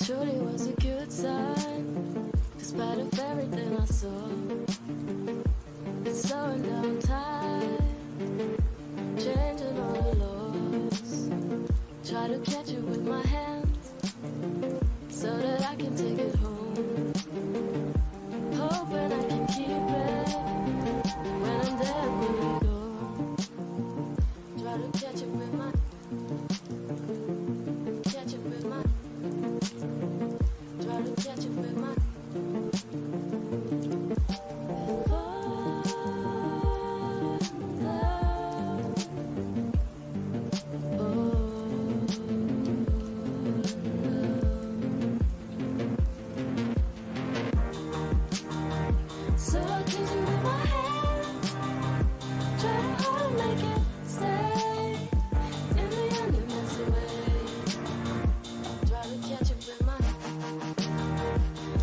Surely was a good sign, despite of everything I saw. It's slowing down time, changing all the laws. Try to catch it with my hands, so that I can take it home. Hoping I can keep it when I'm there when you go. Try to catch it with my, catch it with my. Try to catch it with my so I catch it with my hand. Try to hold and make it stay. In the end it melts away. Try to catch it with my,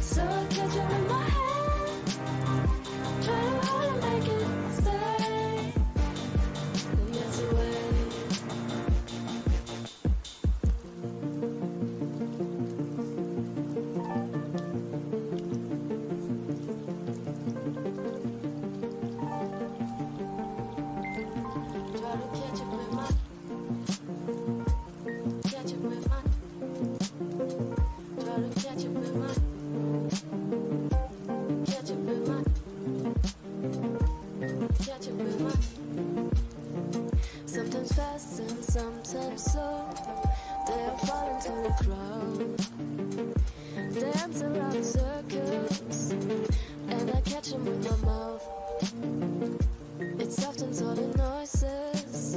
so I catch it with my hand. Try to hold and make it stay. It melts away. Try to catch it with my, catch it with my. Try to catch it with my, catch it with my, catch it with my. Sometimes fast and sometimes slow. They all fall into the crowd, dance around circles, and I catch them with my mouth. It softens all the noises,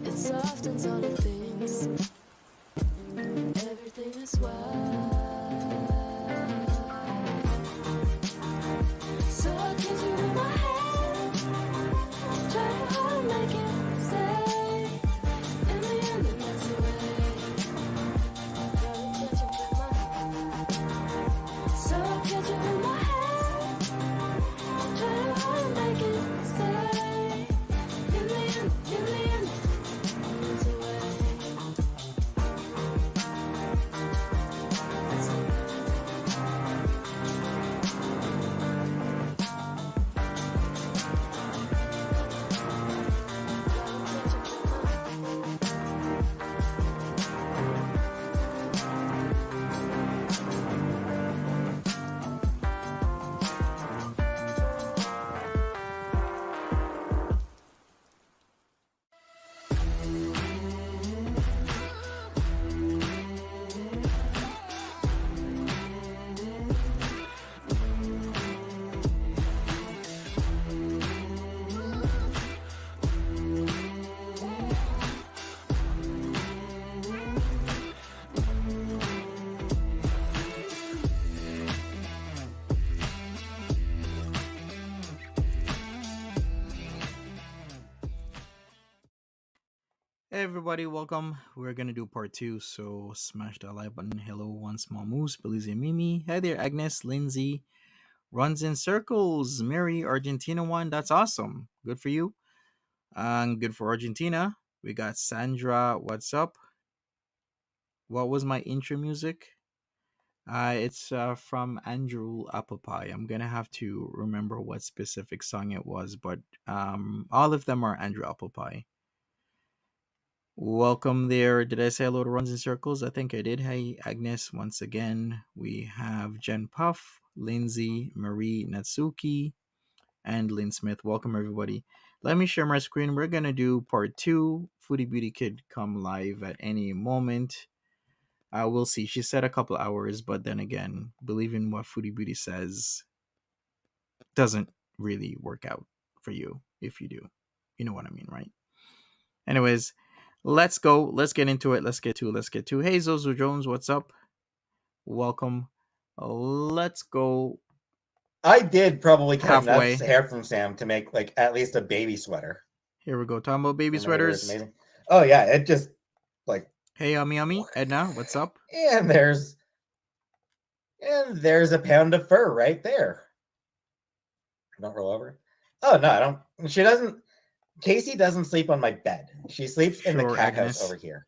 it softens all the things. Everything is wild. So I catch it with my hand. Try to hold and make it stay. In the end it melts away. Try to catch it with my, so I catch it with my hand. Try to hold and make it stay. In the end it melts away. Hey everybody, welcome. We're gonna do part 2, so smash that like button. Hello, one small moose, Belize and Mimi. Hi there, Agnes, Lindsay, runs in circles, Mary, Argentina one. That's awesome. Good for you. And good for Argentina. We got Sandra. What's up? What was my intro music? It's from Andrew Applepie. I'm gonna have to remember what specific song it was, but all of them are Andrew Applepie. Welcome there. Did I say hello to Runs in Circles? I think I did. Hey, Agnes, once again. We have Jen Puff, Lindsay, Marie Natsuki, and Lynn Smith. Welcome, everybody. Let me share my screen. We're going to do part 2. Foodie Beauty could come live at any moment. We'll see. She said a couple hours, but then again, believing what Foodie Beauty says doesn't really work out for you if you do. You know what I mean, right? Anyways, let's go. Let's get into it. Let's get to. Hey, Zozo Jones, what's up? Welcome. Let's go. I did probably cut Halfway. enough hair from Sam to make like at least a baby sweater. Here we go. Talking about baby sweaters. Amazing. Oh yeah, it just like. Hey, yummy. Edna, what's up? And there's a pound of fur right there. Don't roll over. Oh no, I don't. She doesn't. Casey doesn't sleep on my bed. She sleeps in the Sure, cat Agnes. house over here.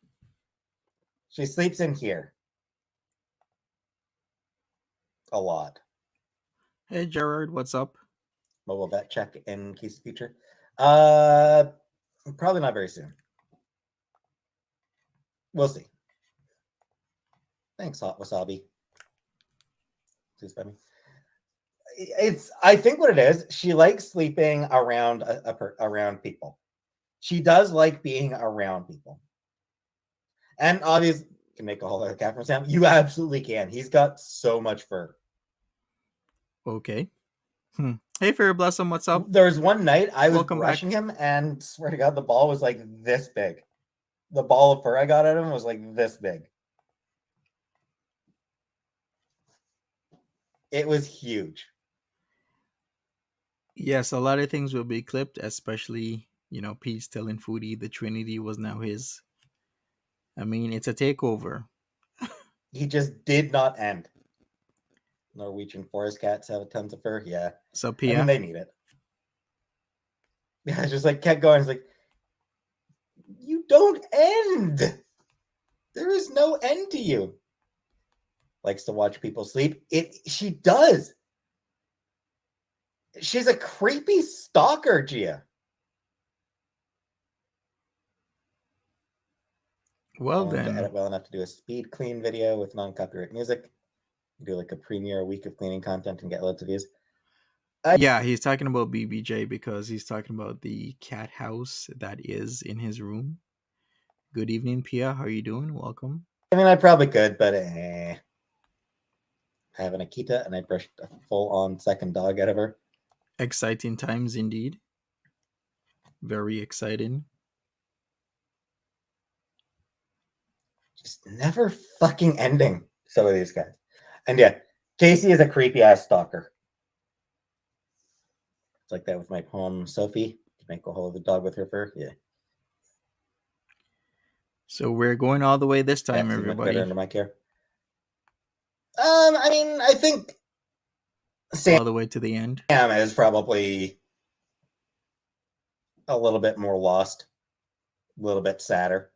She sleeps in here a lot. Hey, Gerard, what's up? Mobile vet check in Casey's future. Probably not very soon. We'll see. Thanks, Hot Wasabi. Please by me. I think what it is, she likes sleeping around around people. She does like being around people. And obviously, you can make a whole other cat from Sam. You absolutely can. He's got so much fur. Okay. Hey, Fairy Blossom, what's up? There was one night I was Welcome brushing back. him, and swear to God, the ball was like this big. The ball of fur I got at him was like this big. It was huge. Yes, a lot of things will be clipped, especially, Peetz telling Foodie the Trinity was now his. I mean, it's a takeover. He just did not end. Norwegian forest cats have tons of fur. Yeah. So, I mean, Pia, they need it. Yeah, just like kept going. It's like, you don't end. There is no end to you. Likes to watch people sleep. She does. She's a creepy stalker, Gia. well To edit then, well enough to do a speed clean video with non-copyright music. Do like a premiere week of cleaning content and get loads of views. yeah, he's talking about BBJ because he's talking about the cat house that is in his room. Good evening, Pia. How are you doing? Welcome. I mean, I probably could, but I have an Akita and I brushed a full-on second dog out of her. Exciting times indeed. Very exciting. Just never fucking ending. Some of these guys. And yeah, Casey is a creepy ass stalker. It's like that with my poem Sophie. To make a whole other dog with her fur. Yeah. So we're going all the way this time, Much everybody. better under my care. I mean, I think All the way to the end. Sam is probably a little bit more lost, a little bit sadder.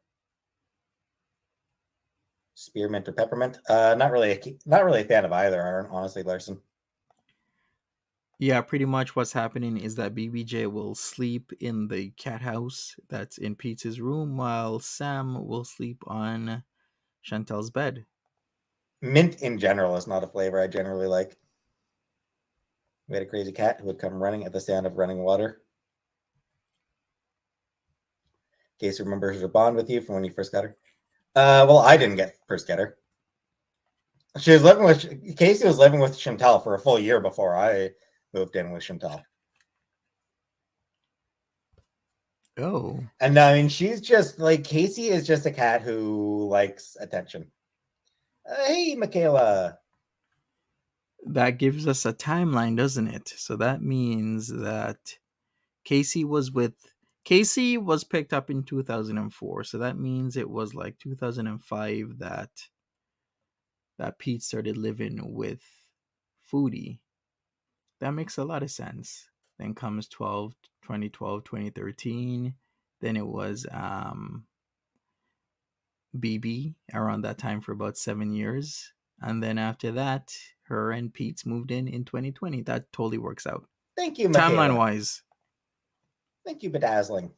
Spearmint or peppermint? Not really a fan of either, honestly, Larson. Yeah, pretty much what's happening is that BBJ will sleep in the cat house that's in Pete's room while Sam will sleep on Chantel's bed. Mint in general is not a flavor I generally like. We had a crazy cat who would come running at the sound of running water. Casey remembers her bond with you from when you first got her. Well, I didn't first get her. Casey was living with Chantel for a full year before I moved in with Chantel. Oh. And I mean, she's just like, Casey is just a cat who likes attention. Hey, Michaela. That gives us a timeline, doesn't it? So that means that Casey was picked up in 2004. So that means it was like 2005 that Pete started living with Foodie. That makes a lot of sense. Then comes 2012, 2013. Then it was BB around that time for about 7 years. And then after that, her and Peetz moved in 2020. That totally works out. Thank you, Michaela. Timeline-wise. Thank you, bedazzling.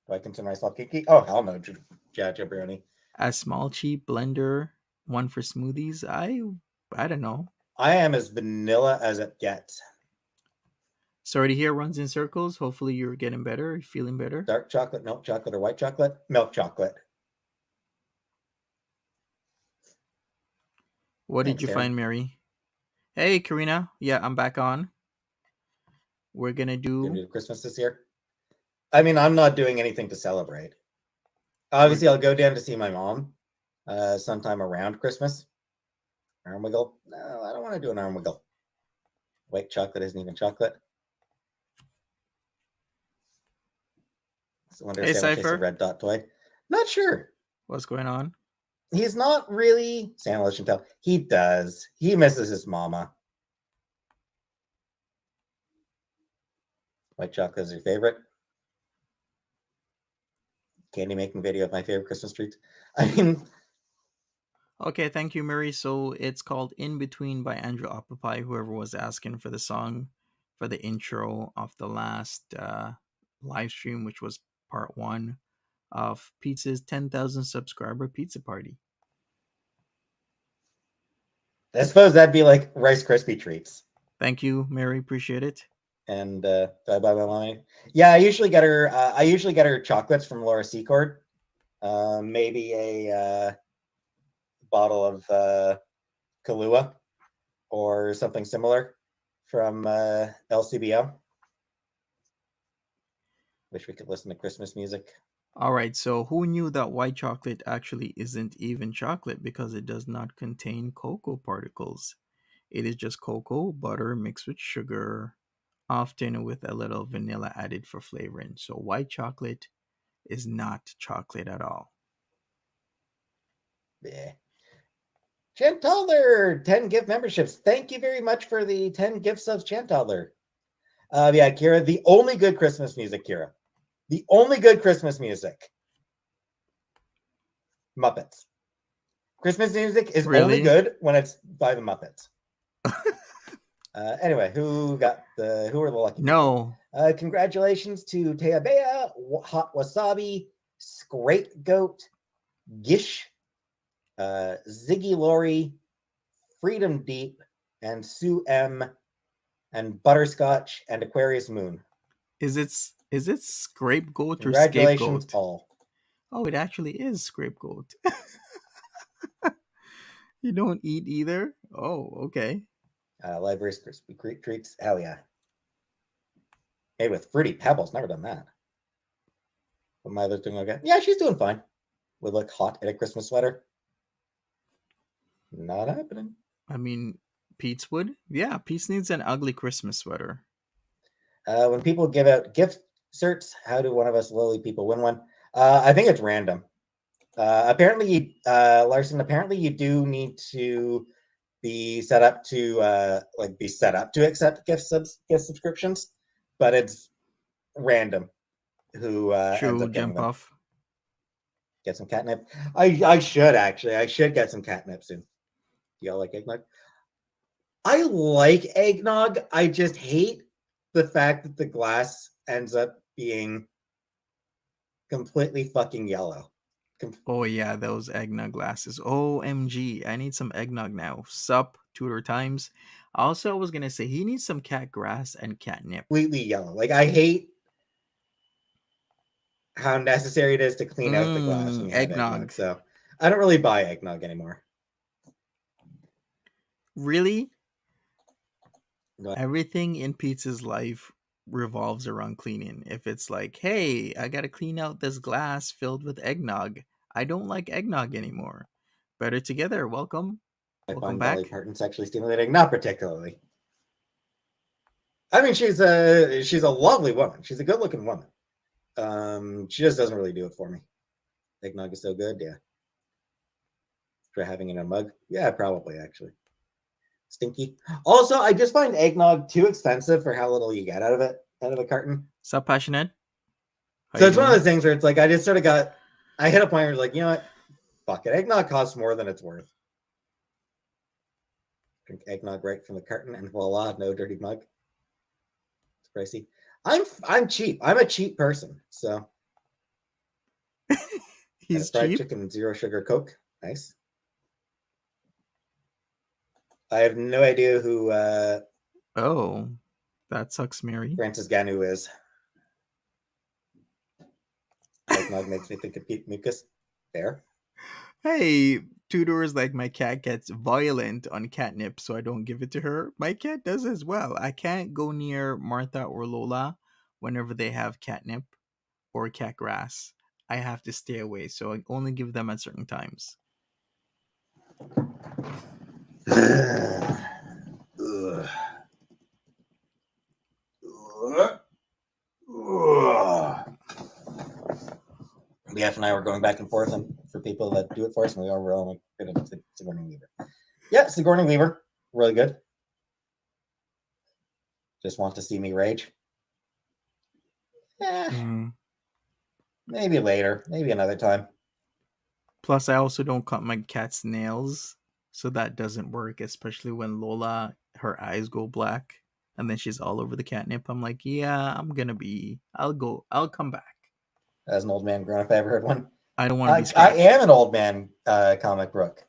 Do I consider myself geeky? Oh, hell no, Jabroni. A small, cheap blender, one for smoothies. I don't know. I am as vanilla as it gets. Sorry to hear runs in circles. Hopefully you're getting better, feeling better. Dark chocolate, milk chocolate, or white chocolate? Milk chocolate. What did you find, Mary? Hey, Karina. Yeah, I'm back on. We're going to do Christmas this year. I mean, I'm not doing anything to celebrate. Obviously, I'll go down to see my mom sometime around Christmas. Arm wiggle? No, I don't want to do an arm wiggle. White chocolate isn't even chocolate. So I wonder if Sam will chase a red dot toy. Not sure. What's going on? He's not really. Sam will tell. He does. He misses his mama. White chocolate is your favorite. Candy making video of my favorite Christmas treats. I mean, Okay, thank you, Mary. So it's called In Between by Andrew Appipai, whoever was asking for the song for the intro of the last live stream, which was part 1 of Peetz's 10,000 subscriber pizza party. I suppose that'd be like Rice Krispie treats. Thank you, Mary. Appreciate it. And do I buy my mommy? Yeah, I usually get her. I usually get her chocolates from Laura Secord. Maybe a bottle of Kahlua or something similar from LCBO. Wish we could listen to Christmas music. All right, so who knew that white chocolate actually isn't even chocolate because it does not contain cocoa particles? It is just cocoa butter mixed with sugar, often with a little vanilla added for flavoring. So white chocolate is not chocolate at all. Yeah. Chantodler, 10 gift memberships. Thank you very much for the 10 gifts of Chantodler. Yeah, Kira, the only good Christmas music, Kira. The only good Christmas music. Muppets. Christmas music is only good when it's by the Muppets. Anyway, who are the lucky No. people? Congratulations to Teabea, Hot Wasabi, Scrape Goat, Gish, Ziggy Lori, Freedom Deep, and Sue M, and Butterscotch and Aquarius Moon. Is it Scapegoat or Congratulations, Scapegoat? all. Oh, it actually is Scapegoat. You don't eat either? Oh, okay. Library's Crispy Treats. Hell yeah. Hey, with Fruity Pebbles. Never done that. But my other's doing okay. Yeah, she's doing fine. Would look hot in a Christmas sweater. Not happening. I mean, Peetz would? Yeah, Peetz needs an ugly Christmas sweater. When people give out gift certs, how do one of us lowly people win one? I think it's random. Apparently, Larson, apparently you do need to be set up to accept gift subscriptions, but it's random who ends up getting them. Puff. Get some catnip. I should get some catnip soon. Do y'all like eggnog? I like eggnog. I just hate the fact that the glass ends up being completely fucking yellow. Oh yeah, those eggnog glasses. OMG, I need some eggnog now. Sup, Tudor Times. Also, I was gonna say he needs some cat grass and catnip. Completely yellow. Like I hate how necessary it is to clean out the glass when you have eggnog. So I don't really buy eggnog anymore. Really? Everything in Peetz's life revolves around cleaning. If it's like, hey, I gotta clean out this glass filled with eggnog. I don't like eggnog anymore. Better together. Welcome. Welcome back. Dolly Parton sexually stimulating, not particularly. I mean, she's a lovely woman. She's a good-looking woman. She just doesn't really do it for me. Eggnog is so good, yeah. For having it in a mug, yeah, probably actually. Stinky. Also, I just find eggnog too expensive for how little you get out of it, out of a carton. Sup, Passionate? So it's one of those things where it's like I just sort of I hit a point where it's like, you know what? Fuck it. Eggnog costs more than it's worth. Drink eggnog right from the carton and voila, no dirty mug. It's pricey. I'm cheap. I'm a cheap person. So he's fried cheap. Chicken, 0 sugar Coke. Nice. I have no idea who oh, that sucks, Mary. Francis Ganu is. Eggnog makes me think of Pete Mucus. Fair. Hey, Tudor is like, my cat gets violent on catnip, so I don't give it to her. My cat does as well. I can't go near Martha or Lola whenever they have catnip or cat grass. I have to stay away, so I only give them at certain times. BF and I were going back and forth for people that do it for us, and we were all good at Sigourney Weaver. Yeah, Sigourney Weaver, really good. Just want to see me rage. Mm. Maybe later, maybe another time. Plus, I also don't cut my cat's nails, so that doesn't work, especially when Lola, her eyes go black, and then she's all over the catnip. I'm like, yeah, I'll come back. As an old man grown up, I ever heard one. I don't want to be I scratched. am an old man comic book.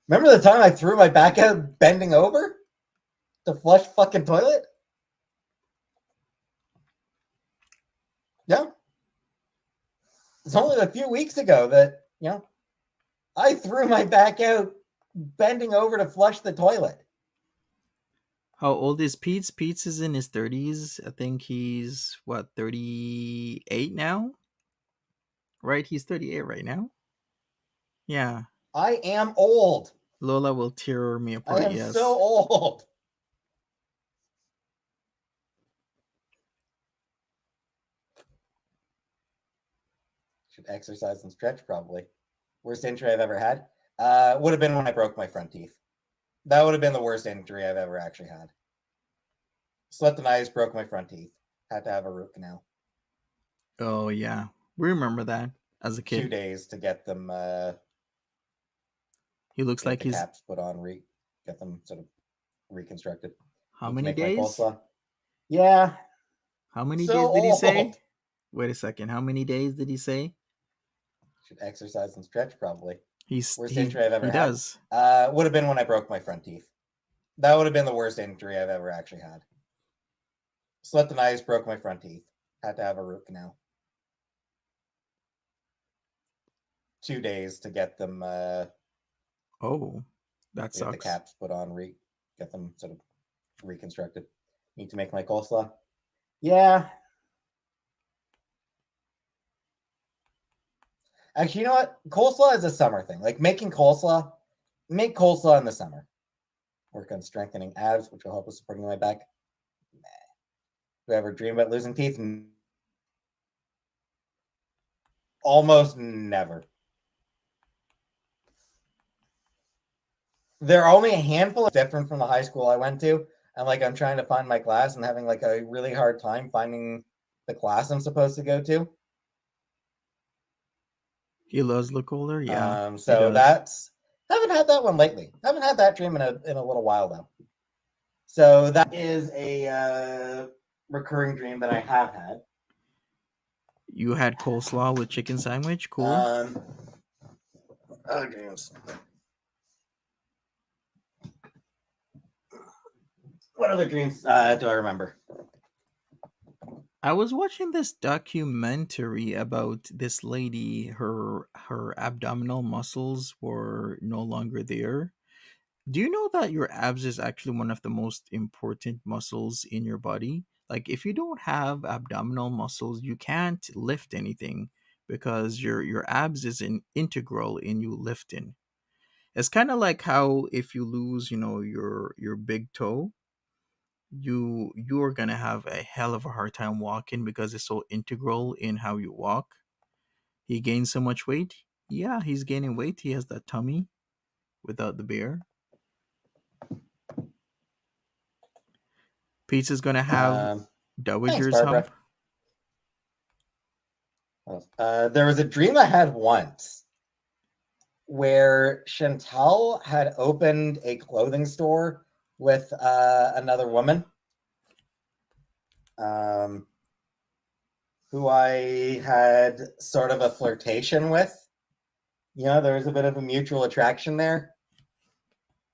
Remember the time I threw my back out bending over to flush fucking toilet? Yeah. It's only a few weeks ago that, I threw my back out bending over to flush the toilet. How old is Peetz? Peetz is in his 30s. I think he's, 38 now? Right? He's 38 right now? Yeah. I am old. Lola will tear me I apart, am yes. so old. Should exercise and stretch, probably. Worst injury I've ever had? Would have been when I broke my front teeth. That would have been the worst injury I've ever actually had. Slept on ice, broke my front teeth. Had to have a root canal. Oh, yeah. We remember that as a 2 kid. days to get them He looks get like the he's... caps put on, get them sort of reconstructed. How Need to many make my days? coleslaw. Yeah. How many So days did he say? old. Wait a second. How many days did he say? Should exercise and stretch, probably. Worst injury I've ever he had. does. Would have been when I broke my front teeth. That would have been the worst injury I've ever actually had. Slept on ice, broke my front teeth. Had to have a root canal. 2 days to get them Oh, that get the sucks. caps put on, get them sort of reconstructed. Need to make my coleslaw. Yeah. Actually, you know what? Coleslaw is a summer thing. Like making coleslaw, make coleslaw in the summer. Work on strengthening abs, which will help with supporting my back. Nah. Do I ever dream about losing teeth? Almost never. There are only a handful of different from the high school I went to. And like I'm trying to find my class and having like a really hard time finding the class I'm supposed to go to. He does look older, yeah. So that's haven't had that one lately. Haven't had that dream in a little while though. So that is a recurring dream that I have had. You had coleslaw with chicken sandwich? Cool. Other dreams. What other dreams do I remember? I was watching this documentary about this lady. Her abdominal muscles were no longer there. Do you know that your abs is actually one of the most important muscles in your body? Like if you don't have abdominal muscles, you can't lift anything because your abs is an integral in you lifting. It's kind of like how if you lose, your big toe, you're gonna have a hell of a hard time walking because it's so integral in how you walk. He gained so much weight. Yeah, he's gaining weight. He has that tummy without the beer. Pizza's gonna have Dowager's Barbara. hump. There was a dream I had once where Chantal had opened a clothing store with another woman who I had sort of a flirtation with. There was a bit of a mutual attraction there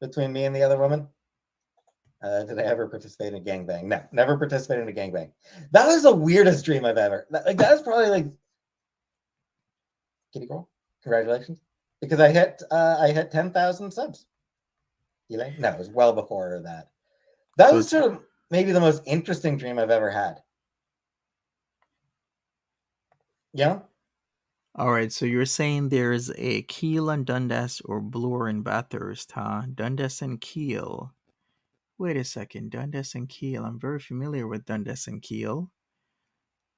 between me and the other woman. Did I ever participate in a gangbang? No, never participated in a gangbang. That was the weirdest dream I've ever. That was probably like, kitty girl, congratulations, because I hit 10,000 subs. No, it was well before that. That was sort of maybe the most interesting dream I've ever had. Yeah. All right, so you're saying there's a Keel and Dundas or Bloor and Bathurst, huh? Dundas and Keel. Wait a second, Dundas and Keel. I'm very familiar with Dundas and Keel.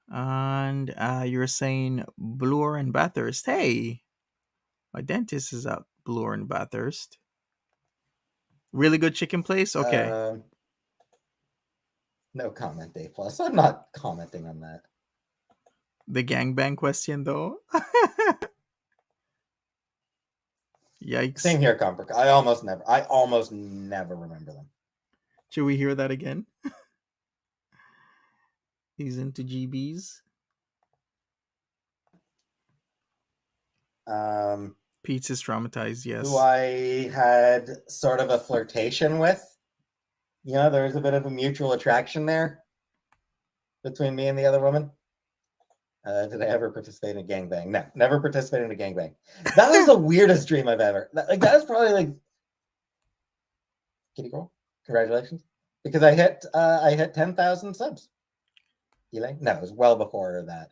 And you're saying Bloor and Bathurst. Hey, my dentist is at Bloor and Bathurst. Really good chicken place? Okay. No comment, A plus. I'm not commenting on that. The gangbang question, though. Yikes. Same here, Comfort. I almost never remember them. Should we hear that again? He's into GBs. Peetz is traumatized, yes. Who I had sort of a flirtation with. You know, there was a bit of a mutual attraction there between me and the other woman. Did I ever participate in a gangbang? No, never participated in a gangbang. That was the weirdest dream I've ever. That was probably like, kitty girl, congratulations, because I hit 10,000 subs. Eli? No, it was well before that.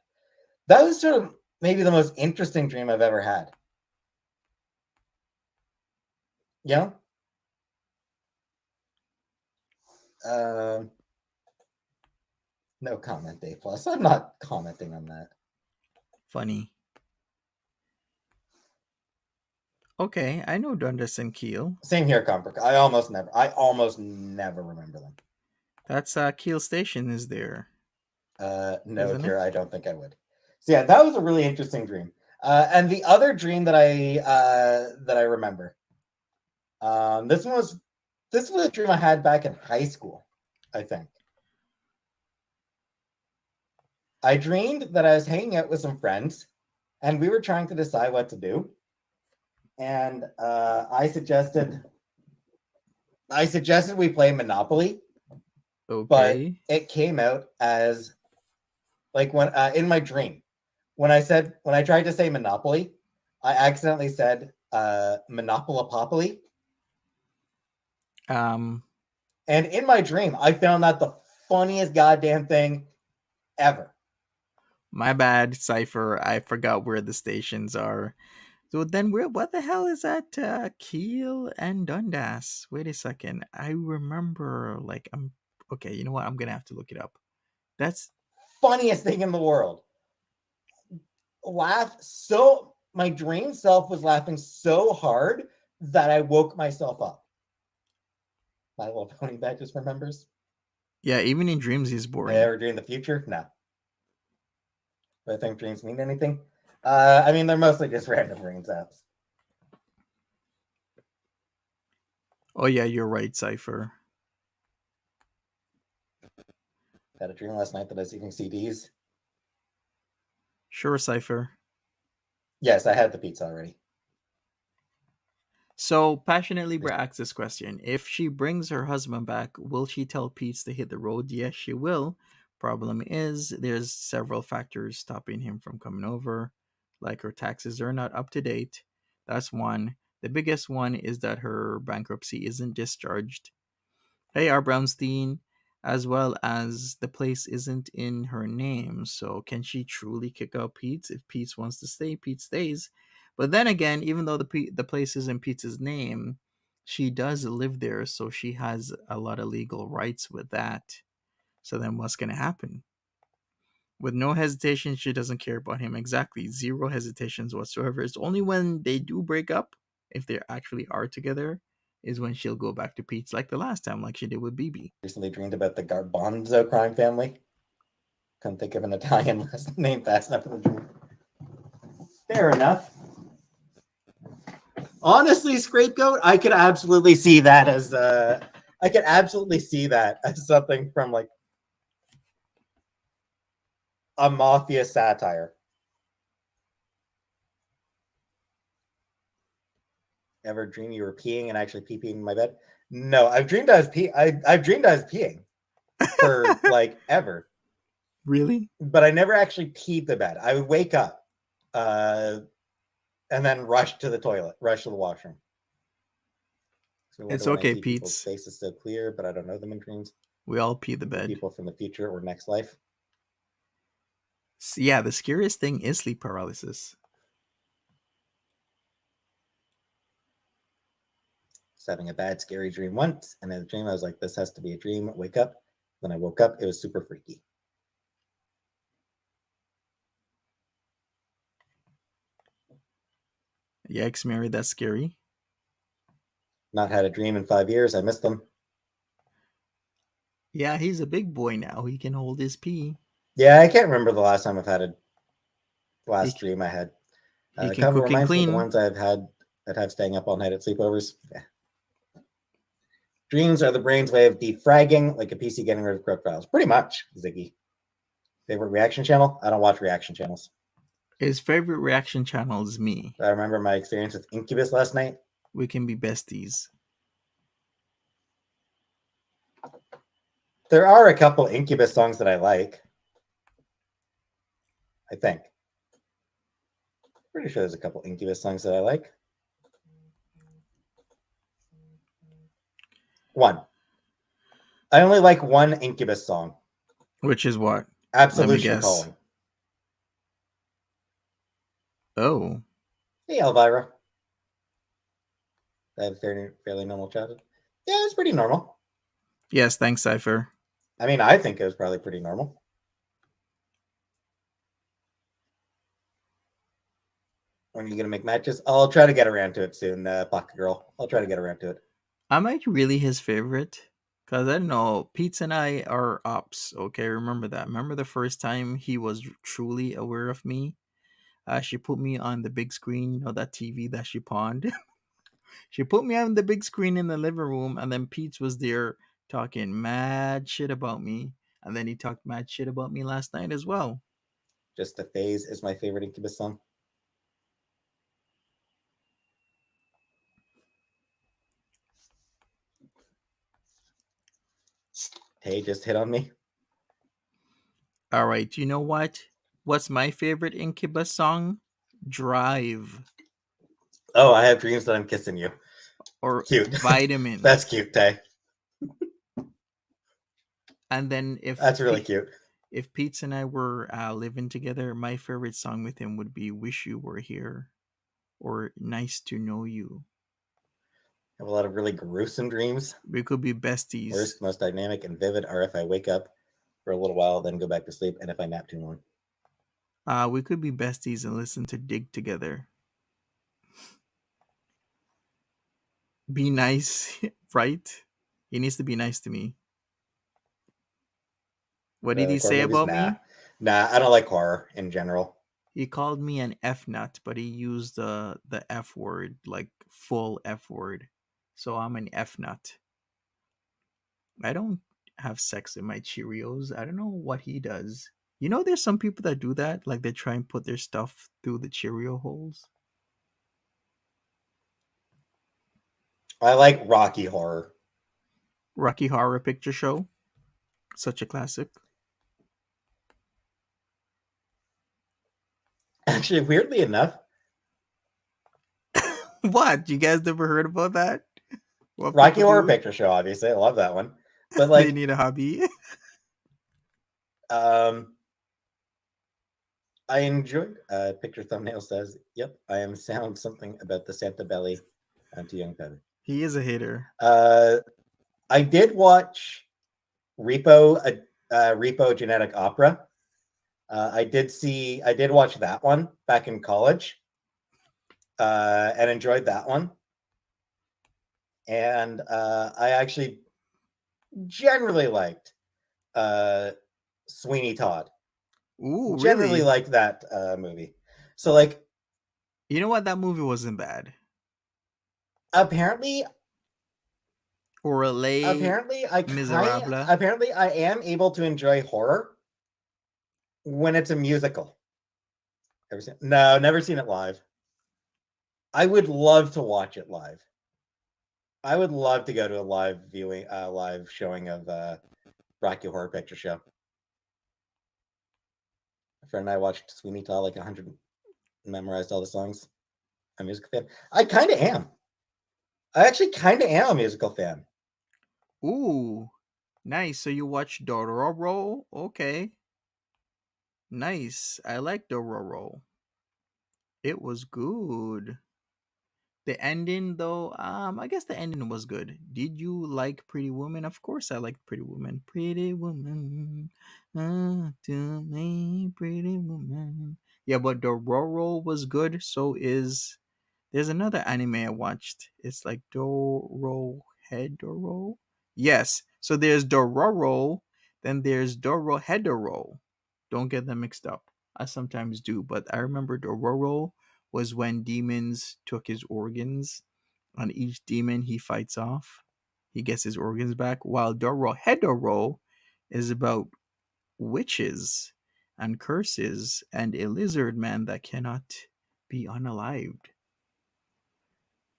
That was sort of maybe the most interesting dream I've ever had. You know? No comment, A plus. I'm not commenting on that. Funny. Okay, I know Dundas and Keel. Same here, Comfort. I almost never remember them. That's Keel Station is there. No, Kira, I don't think I would. So yeah, that was a really interesting dream. And the other dream that I remember, this was a dream I had back in high school, I think. I dreamed that I was hanging out with some friends, and we were trying to decide what to do. And I suggested we play Monopoly. Okay. But it came out as like when in my dream, when I tried to say Monopoly, I accidentally said Monopolipopoly. And in my dream, I found that the funniest goddamn thing ever. My bad, Cypher. I forgot where the stations are. So then what the hell is that Keel and Dundas? Wait a second. I remember okay, you know what? I'm gonna have to look it up. That's funniest thing in the world. My dream self was laughing so hard that I woke myself up. My Little Pony that just remembers. Yeah, even in dreams he's boring. Ever dream the future? No. Do I think dreams mean anything? I mean, they're mostly just random brain zaps. Oh yeah, you're right, Cypher. Had a dream last night that I was eating CDs. Sure, Cypher. Yes, I had the pizza already. So, Passionate Libra asks this question. If she brings her husband back, will she tell Peetz to hit the road? Yes, she will. Problem is, there's several factors stopping him from coming over. Like her taxes are not up to date. That's one. The biggest one is that her bankruptcy isn't discharged. Hey, R. Brownstein, as well as the place isn't in her name. So, can she truly kick out Peetz? If Peetz wants to stay, Peetz stays. But then again, even though the place is in Peetz's name, she does live there, so she has a lot of legal rights with that. So then what's going to happen? With no hesitation, she doesn't care about him. Exactly. Zero hesitations whatsoever. It's only when they do break up, if they actually are together, is when she'll go back to Peetz like the last time, like she did with BB. Recently dreamed about the Garbanzo crime family. Couldn't think of an Italian last name fast enough in the dream. Fair enough. Honestly, Scapegoat, I could absolutely see that as something from like a mafia satire. Ever dream you were peeing and actually peeing in my bed? No, I've dreamed I was peeing for like ever. Really? But I never actually peed the bed. I would wake up and then rush to the toilet, rush to the washroom. So it's okay, Peetz. People's faces so clear, but I don't know them in dreams. We all pee the bed. People from the future or next life. So yeah, the scariest thing is sleep paralysis. I was having a bad, scary dream once, and in the dream I was like, this has to be a dream. Wake up. When I woke up, it was super freaky. Yikes, Mary, that's scary. Not had a dream in 5 years. I missed them. Yeah, he's a big boy now. He can hold his pee. Yeah, I can't remember the last time I've had a He, last dream I had. he It can kind of cook and reminds me of the clean. ones I've had that have staying up all night at sleepovers. Yeah. Dreams are the brain's way of defragging, like a PC getting rid of corrupt files. Pretty much, Ziggy. Favorite reaction channel? I don't watch reaction channels. His favorite reaction channel is me. I remember my experience with Incubus last night. We can be besties. There are a couple Incubus songs that I like. I think. Pretty sure there's a couple Incubus songs that I like. One. I only like one Incubus song. Which is what? Let me Absolution guess. Calling. Oh. Hey, Elvira. I have a fairly normal childhood. Yeah, it's pretty normal. Yes, thanks, Cypher. I mean, I think it was probably pretty normal. When are you going to make matches? I'll try to get around to it soon, Pocket Girl. I'll try to get around to it. Am I really his favorite? Because I don't know. Peetz and I are ops. Okay, remember that. Remember the first time he was truly aware of me? She put me on the big screen, you know, that TV that she pawned. She put me on the big screen in the living room, and then Peetz was there talking mad shit about me. And then he talked mad shit about me last night as well. Just a Phase is my favorite Incubus song. Hey, just hit on me. All right, you know what? What's my favorite Incubus song? Drive. Oh, I have dreams that I'm kissing you. Or Cute. Vitamin. That's cute, Tay. And then That's really cute. If Peetz and I were living together, my favorite song with him would be "Wish You Were Here" or "Nice to Know You." I have a lot of really gruesome dreams. We could be besties. Worst, most dynamic and vivid are if I wake up for a little while, then go back to sleep, and if I nap too long. We could be besties and listen to Dig together. Be nice, right? He needs to be nice to me. What did he say about me? Nah, I don't like horror in general. He called me an F nut, but he used the F word, like full F word. So I'm an F nut. I don't have sex in my Cheerios. I don't know what he does. You know, there's some people that do that, like they try and put their stuff through the Cheerio holes. I like Rocky Horror. Rocky Horror Picture Show, such a classic. Actually, weirdly enough, What? You guys never heard about that? What Rocky Horror do? Picture Show, obviously, I love that one. But They like, need a hobby. I enjoyed. Picture thumbnail says, "Yep, I am sound something about the Santa Belly to young Pepe." He is a hater. I did watch Repo Genetic Opera. I did watch that one back in college, and enjoyed that one. And I actually generally liked Sweeney Todd. Ooh, Generally really? liked that movie. So like, You know what? That movie wasn't bad. apparently Apparently, Miserable. apparently I am able to enjoy horror when it's a musical. Never seen it live. I would love to watch it live. I would love to go to a live viewing, live showing of Rocky Horror Picture Show. A friend and I watched Sweeney Todd like 100, memorized all the songs. I'm a musical fan. I kind of am. I actually kind of am a musical fan. Ooh, nice. So you watch Dororo? Okay. Nice. I like Dororo. It was good. The ending, though, I guess the ending was good. Did you like Pretty Woman? Of course, I liked Pretty Woman. Pretty Woman, to me, Pretty Woman. Yeah, but Dororo was good. So is there's another anime I watched. It's like Doro Head Doro. Yes, So there's Dororo, then there's Dorohedoro. Don't get them mixed up. I sometimes do, but I remember Dororo was when demons took his organs. On each demon he fights off, he gets his organs back. While Dorohedoro is about witches and curses and a lizard man that cannot be unalived.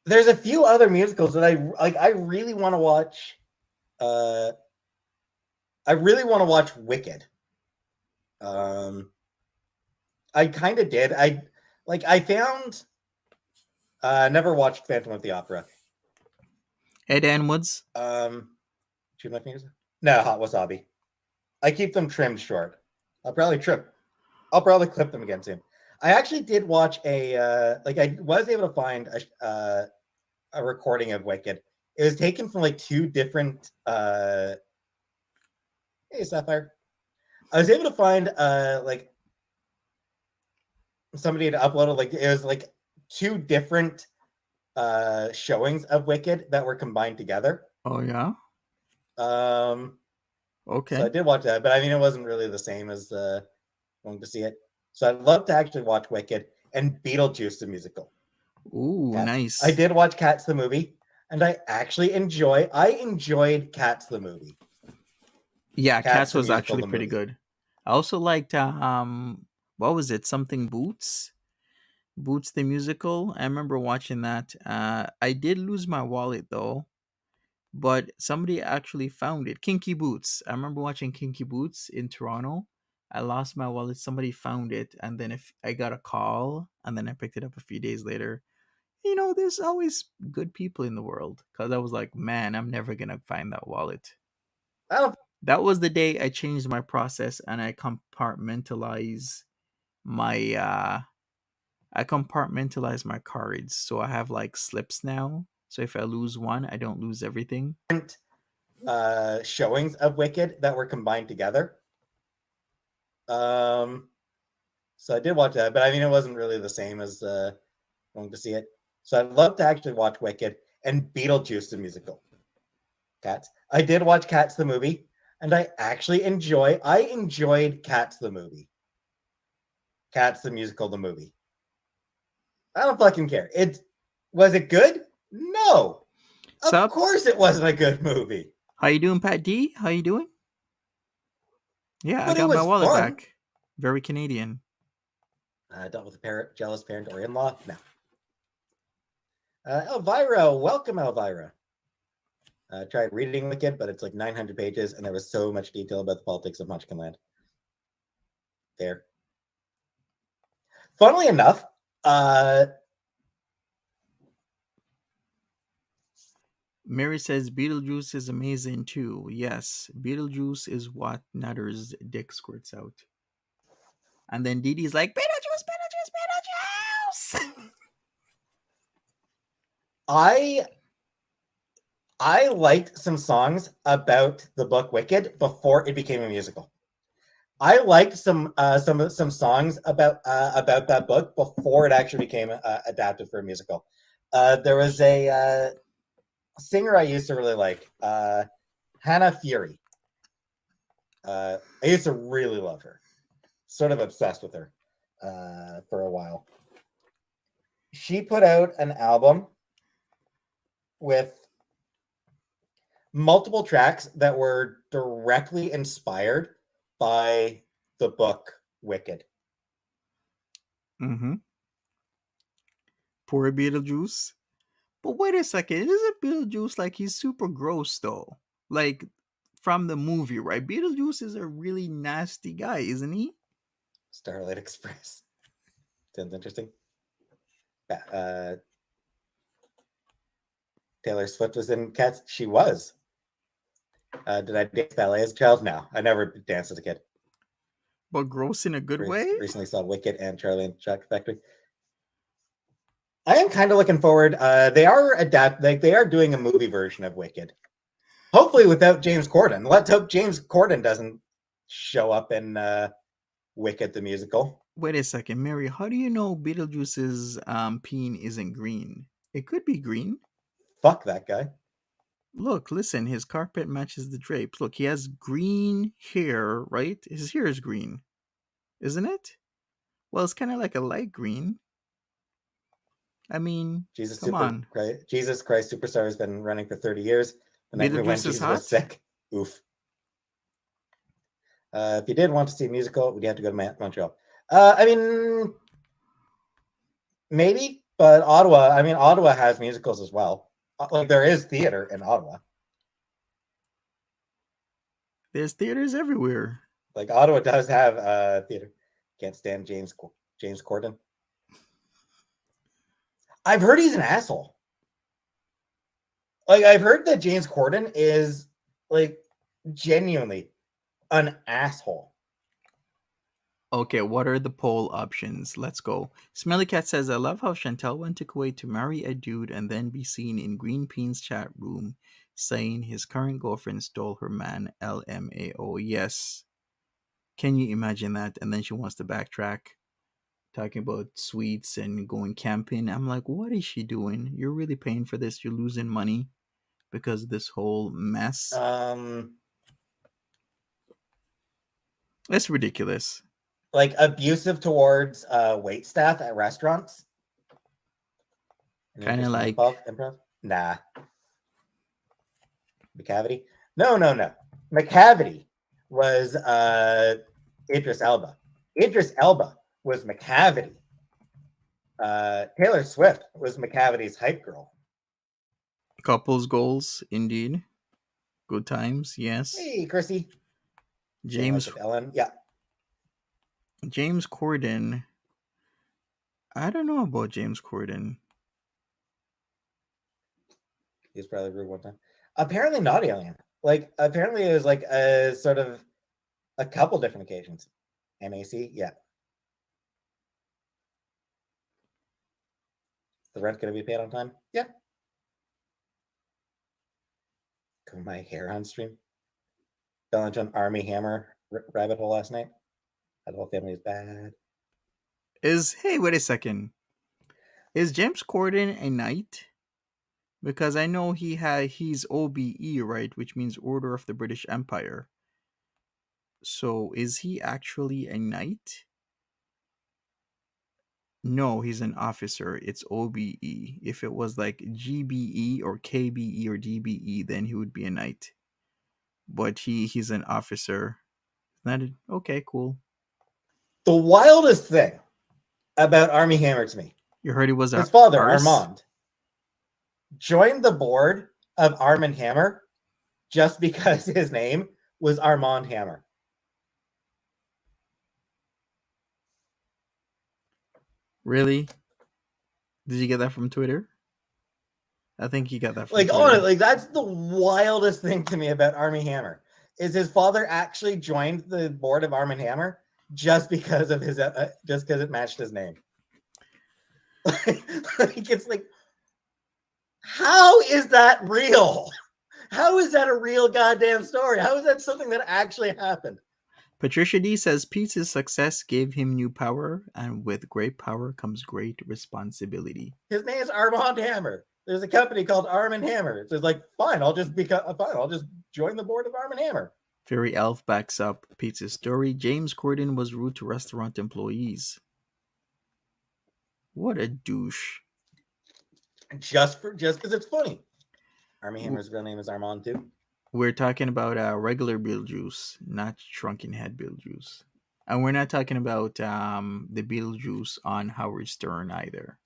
There's a few other musicals that I like. I really want to watch. I really want to watch Wicked. I kind of did. I found. Never watched Phantom of the Opera. Hey, Dan Woods. Chew my fingers. No, hot wasabi. I keep them trimmed short. I'll probably clip them again soon. I actually did watch I was able to find a recording of Wicked. It was taken from like two different. Hey, Sapphire. I was able to find like somebody had uploaded like it was like two different showings of Wicked that were combined together. Oh yeah. Okay. So I did watch that, but I mean, it wasn't really the same as going to see it. So I'd love to actually watch Wicked and Beetlejuice the musical. Ooh, Cats. nice. I did watch Cats the movie, and I enjoyed Cats the movie. Yeah, Cats was actually pretty good. I also liked what was it? Something Boots? Boots the musical. I remember watching that. I did lose my wallet though, but somebody actually found it. Kinky Boots. I remember watching Kinky Boots in Toronto. I lost my wallet. Somebody found it, and then if I got a call, and then I picked it up a few days later. You know, there's always good people in the world. Because I was like, man, I'm never gonna find that wallet. That was the day I changed my process and I compartmentalize my cards. So I have like slips now. So if I lose one, I don't lose everything. Showings of Wicked that were combined together. So I did watch that, but I mean, it wasn't really the same as going to see it. So I'd love to actually watch Wicked and Beetlejuice the musical. Cats. I did watch Cats the movie, and I enjoyed Cats the movie. Cats the musical, the movie. I don't fucking care. Was it good? No. Of course it wasn't a good movie. How you doing, Pat D? How you doing? Yeah, but I got my wallet back. Very Canadian. Dealt with a jealous parent or in-law? No. Elvira, welcome, Elvira. Tried reading Wicked, but it's like 900 pages, and there was so much detail about the politics of Munchkin Land. There. Funnily enough, Mary says Beetlejuice is amazing too. Yes, Beetlejuice is what Nutter's dick squirts out. And then Dee Dee's like, Beetlejuice, Beetlejuice, Beetlejuice! I liked some songs about the book Wicked before it became a musical. I liked some songs about that book before it actually became adapted for a musical. There was a singer I used to really like, Hannah Fury. I used to really love her. Sort of obsessed with her for a while. She put out an album with multiple tracks that were directly inspired by the book Wicked. Mm-hmm. Poor Beetlejuice. But wait a second, isn't Beetlejuice like he's super gross though? Like from the movie, right? Beetlejuice is a really nasty guy, isn't he? Starlight Express. Sounds interesting. Taylor Swift was in Cats. She was. Did I dance ballet as a child? No, I never danced as a kid. But gross in a good way? Recently saw Wicked and Charlie and the Chocolate Factory. I am kind of looking forward. They are doing a movie version of Wicked. Hopefully without James Corden. Let's hope James Corden doesn't show up in Wicked the musical. Wait a second, Mary. How do you know Beetlejuice's peen isn't green? It could be green. Fuck that guy. Look, listen, his carpet matches the drapes. Look, he has green hair, right? His hair is green, isn't it? Well, it's kind of like a light green. I mean, come on. Jesus Christ Superstar has been running for 30 years. The night we went, Beetlejuice is Jesus was hot. sick. Oof. If you did want to see a musical, we'd have to go to Montreal. I mean, maybe, but Ottawa. I mean, Ottawa has musicals as well. Like there is theater in Ottawa. There's theaters everywhere. Like Ottawa does have theater. Can't stand James Corden. I've heard he's an asshole. Like I've heard that James Corden is like genuinely an asshole. Okay, what are the poll options? Let's go. Smelly Cat says, I love how Chantel went to Kuwait to marry a dude and then be seen in Green Bean's chat room saying his current girlfriend stole her man, LMAO. Yes. Can you imagine that? And then she wants to backtrack, talking about sweets and going camping. I'm like, what is she doing? You're really paying for this. You're losing money because of this whole mess. It's ridiculous. Like abusive towards wait staff at restaurants. Kind of like improv. Nah. McCavity? No. McCavity was Idris Elba. Idris Elba was McCavity. Taylor Swift was McCavity's hype girl. Couples goals, indeed. Good times, yes. Hey, Chrissy. James Ellen, yeah. James Corden. I don't know about James Corden. He was probably rude one time. Apparently not alien. Like apparently it was like a sort of a couple different occasions. MAC, yeah. The rent gonna be paid on time? Yeah. Got my hair on stream. Fell into an Army Hammer rabbit hole last night. That whole family is bad. Hey, wait a second. Is James Corden a knight? Because I know he's OBE, right, which means Order of the British Empire. So is he actually a knight? No, he's an officer. It's OBE. If it was like GBE or KBE or DBE, then he would be a knight. But he's an officer. Not okay, cool. The wildest thing about Army Hammer to me. You heard he was his father, Armand, joined the board of Arm & Hammer just because his name was Armand Hammer. Really? Did you get that from Twitter? I think you got that from like Twitter. Honestly, that's the wildest thing to me about Army Hammer is his father actually joined the board of Arm & Hammer just because of his just because it matched his name. Like it's like, how is that real? How is that a real goddamn story? How is that something that actually happened? Patricia D says Peetz's success gave him new power, and with great power comes great responsibility. His name is Armand Hammer. There's a company called Arm & Hammer. So it's like, fine, I'll just join the board of Arm & Hammer. Fairy Elf backs up Peetz's story. James Corden was rude to restaurant employees. What a douche. Just because it's funny. Army Hammer's real name is Armand too. We're talking about regular Beetlejuice, not Shrunken Head Beetlejuice. And we're not talking about the Beetlejuice on Howard Stern either.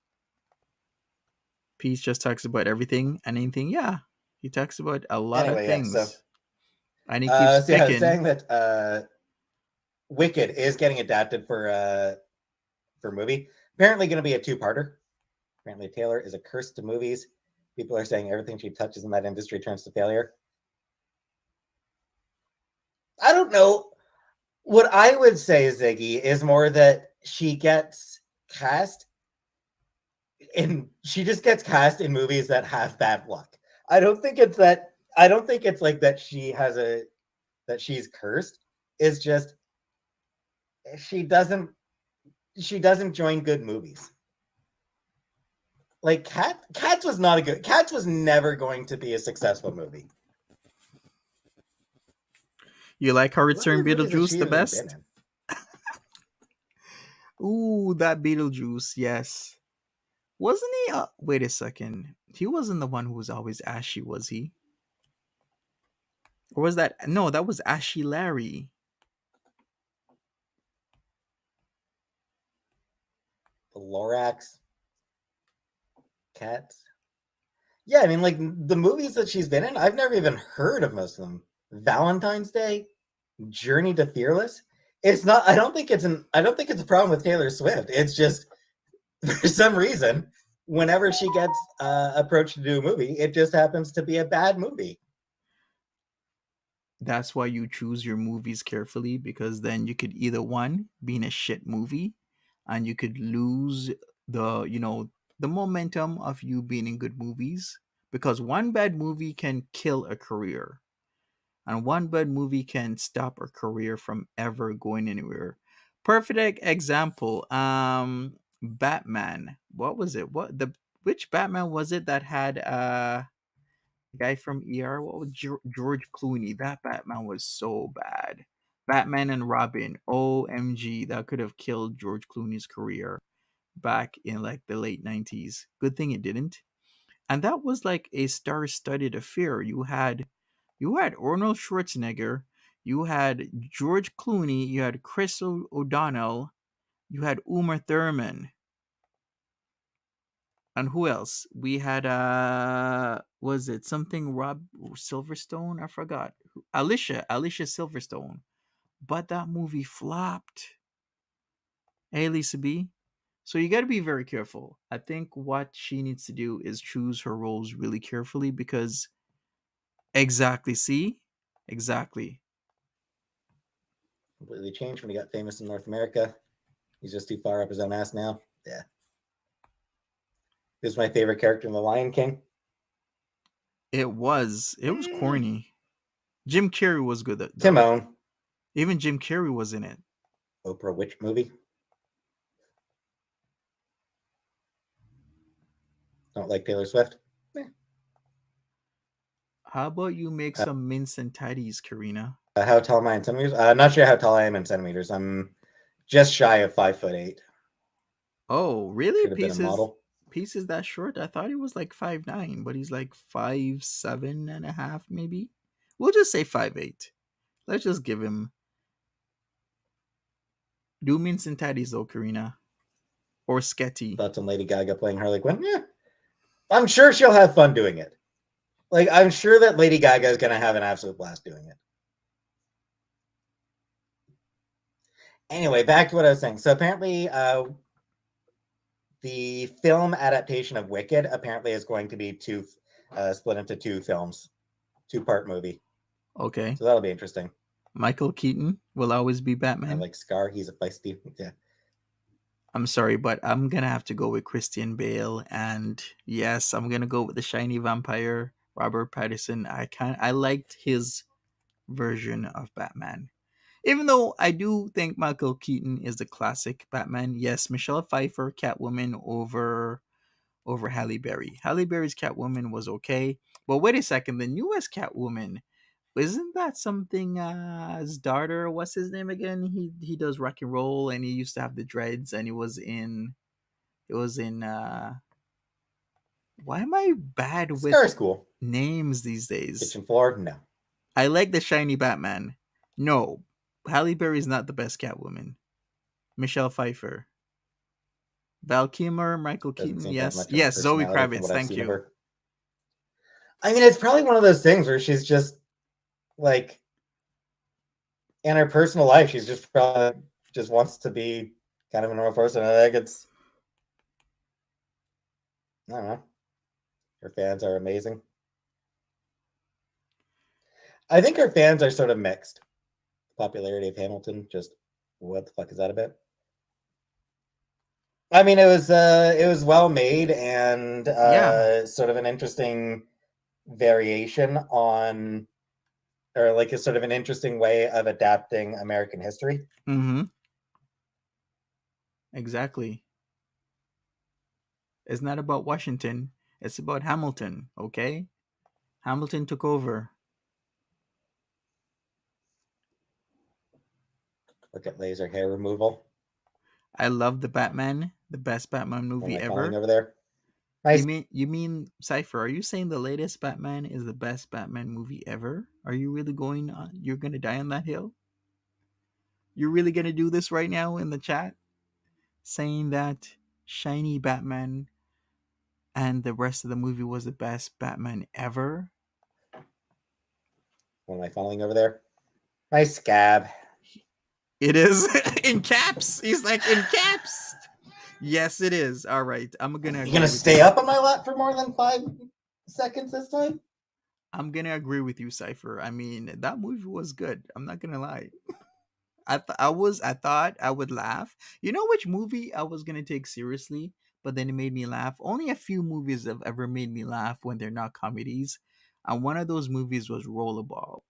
Peetz just talks about everything and anything. Yeah, he talks about a lot of things. Yeah, and he keeps picking. I was saying that Wicked is getting adapted for movie. Apparently going to be a two-parter. Apparently Taylor is a curse to movies. People are saying everything she touches in that industry turns to failure. I don't know. What I would say, Ziggy, is more that she gets cast she just gets cast in movies that have bad luck. I don't think it's like that she's cursed. It's just she doesn't join good movies. Like Cats was not a good. Cats was never going to be a successful movie. You like How What other Return movies has Beetlejuice she the even been best? in? Ooh, that Beetlejuice, yes. Wasn't he? Wait a second. He wasn't the one who was always ashy, was he? Or was that? No, that was Ashy Larry. The Lorax, Cats. Yeah, I mean, like the movies that she's been in, I've never even heard of most of them. Valentine's Day, Journey to Fearless. It's not. I don't think it's an. I don't think it's a problem with Taylor Swift. It's just for some reason, whenever she gets approached to do a movie, it just happens to be a bad movie. That's why you choose your movies carefully, because then you could either one be in a shit movie, and you could lose the momentum of you being in good movies, because one bad movie can kill a career, and one bad movie can stop a career from ever going anywhere. Perfect example, Batman. What was it? Which Batman was it that had guy from ER? What was George Clooney? That Batman was so bad. Batman and Robin. OMG, that could have killed George Clooney's career back in like the late 90s. Good thing it didn't. And that was like a star-studded affair. You had Arnold Schwarzenegger, you had George Clooney, you had Chris O'Donnell, you had Uma Thurman, and who else? We had was it something Rob Silverstone? I forgot. Alicia Silverstone. But that movie flopped. Hey Lisa B. So you got to be very careful. I think what she needs to do is choose her roles really carefully, because exactly, see? Exactly. Completely changed when he got famous in North America. He's just too far up his own ass now. Yeah. Who's my favorite character in The Lion King? It was corny. Jim Carrey was good though. Timon. Even Jim Carrey was in it. Oprah Witch movie. Don't like Taylor Swift. How about you make some mince and tidies, Karina? How tall am I in centimeters? Not sure how tall I am in centimeters. I'm just shy of 5'8". Oh, really? Should have been a model. Peetz is that short? I thought he was like 5'9", but he's like 5'7.5", maybe. We'll just say 5'8". Let's just give him. Do mince and tidies though, Karina, or Sketty. Thoughts on Lady Gaga playing Harley Quinn? Yeah, I'm sure she'll have fun doing it. Like, I'm sure that Lady Gaga is going to have an absolute blast doing it. Anyway, back to what I was saying. So apparently, the film adaptation of Wicked apparently is going to be split into two films, 2-part movie. Okay. So that'll be interesting. Michael Keaton will always be Batman. I like Scar. He's a feisty. Yeah. I'm sorry, but I'm gonna have to go with Christian Bale, and yes, I'm gonna go with the shiny vampire, Robert Pattinson. I liked his version of Batman. Even though I do think Michael Keaton is the classic Batman. Yes, Michelle Pfeiffer, Catwoman over Halle Berry. Halle Berry's Catwoman was okay, but wait a second, the newest Catwoman, isn't that something? His daughter, what's his name again? He does rock and roll, and he used to have the dreads, and he was in. It was in. Why am I bad with Scar is cool. names these days? Kitchen floor? No. I like the shiny Batman. No, Halle Berry's not the best Catwoman. Michelle Pfeiffer. Val Kilmer, Michael Doesn't Keaton, seem to have yes. much of a Yes, Zoe personality from Kravitz, what I've thank seen of you. her. I mean, it's probably one of those things where she's just like, in her personal life, she's just probably just wants to be kind of a normal person. I think it's, I don't know. Her fans are amazing. I think her fans are sort of mixed. Popularity of Hamilton, just what the fuck is that about? I mean, it was well made and Yeah. sort of an interesting variation on, or like a sort of an interesting way of adapting American history. Mm-hmm. Exactly. It's not about Washington. It's about Hamilton, okay? Hamilton took over. Look at laser hair removal. I love the Batman, the best Batman What am movie I calling ever. over there? Nice. You mean Cypher? Are you saying the latest Batman is the best Batman movie ever? Are you really going on? You're gonna die on that hill? You're really gonna do this right now in the chat, saying that shiny Batman and the rest of the movie was the best Batman ever? What am I calling over there? Nice scab. It is in caps. He's like in caps. Yes, it is. All right, I'm gonna. You gonna stay up on my lap for more than 5 seconds this time? I'm gonna agree with you, Cypher. I mean, that movie was good. I'm not gonna lie. I thought I would laugh. You know which movie I was gonna take seriously, but then it made me laugh. Only a few movies have ever made me laugh when they're not comedies, and one of those movies was Rollerball.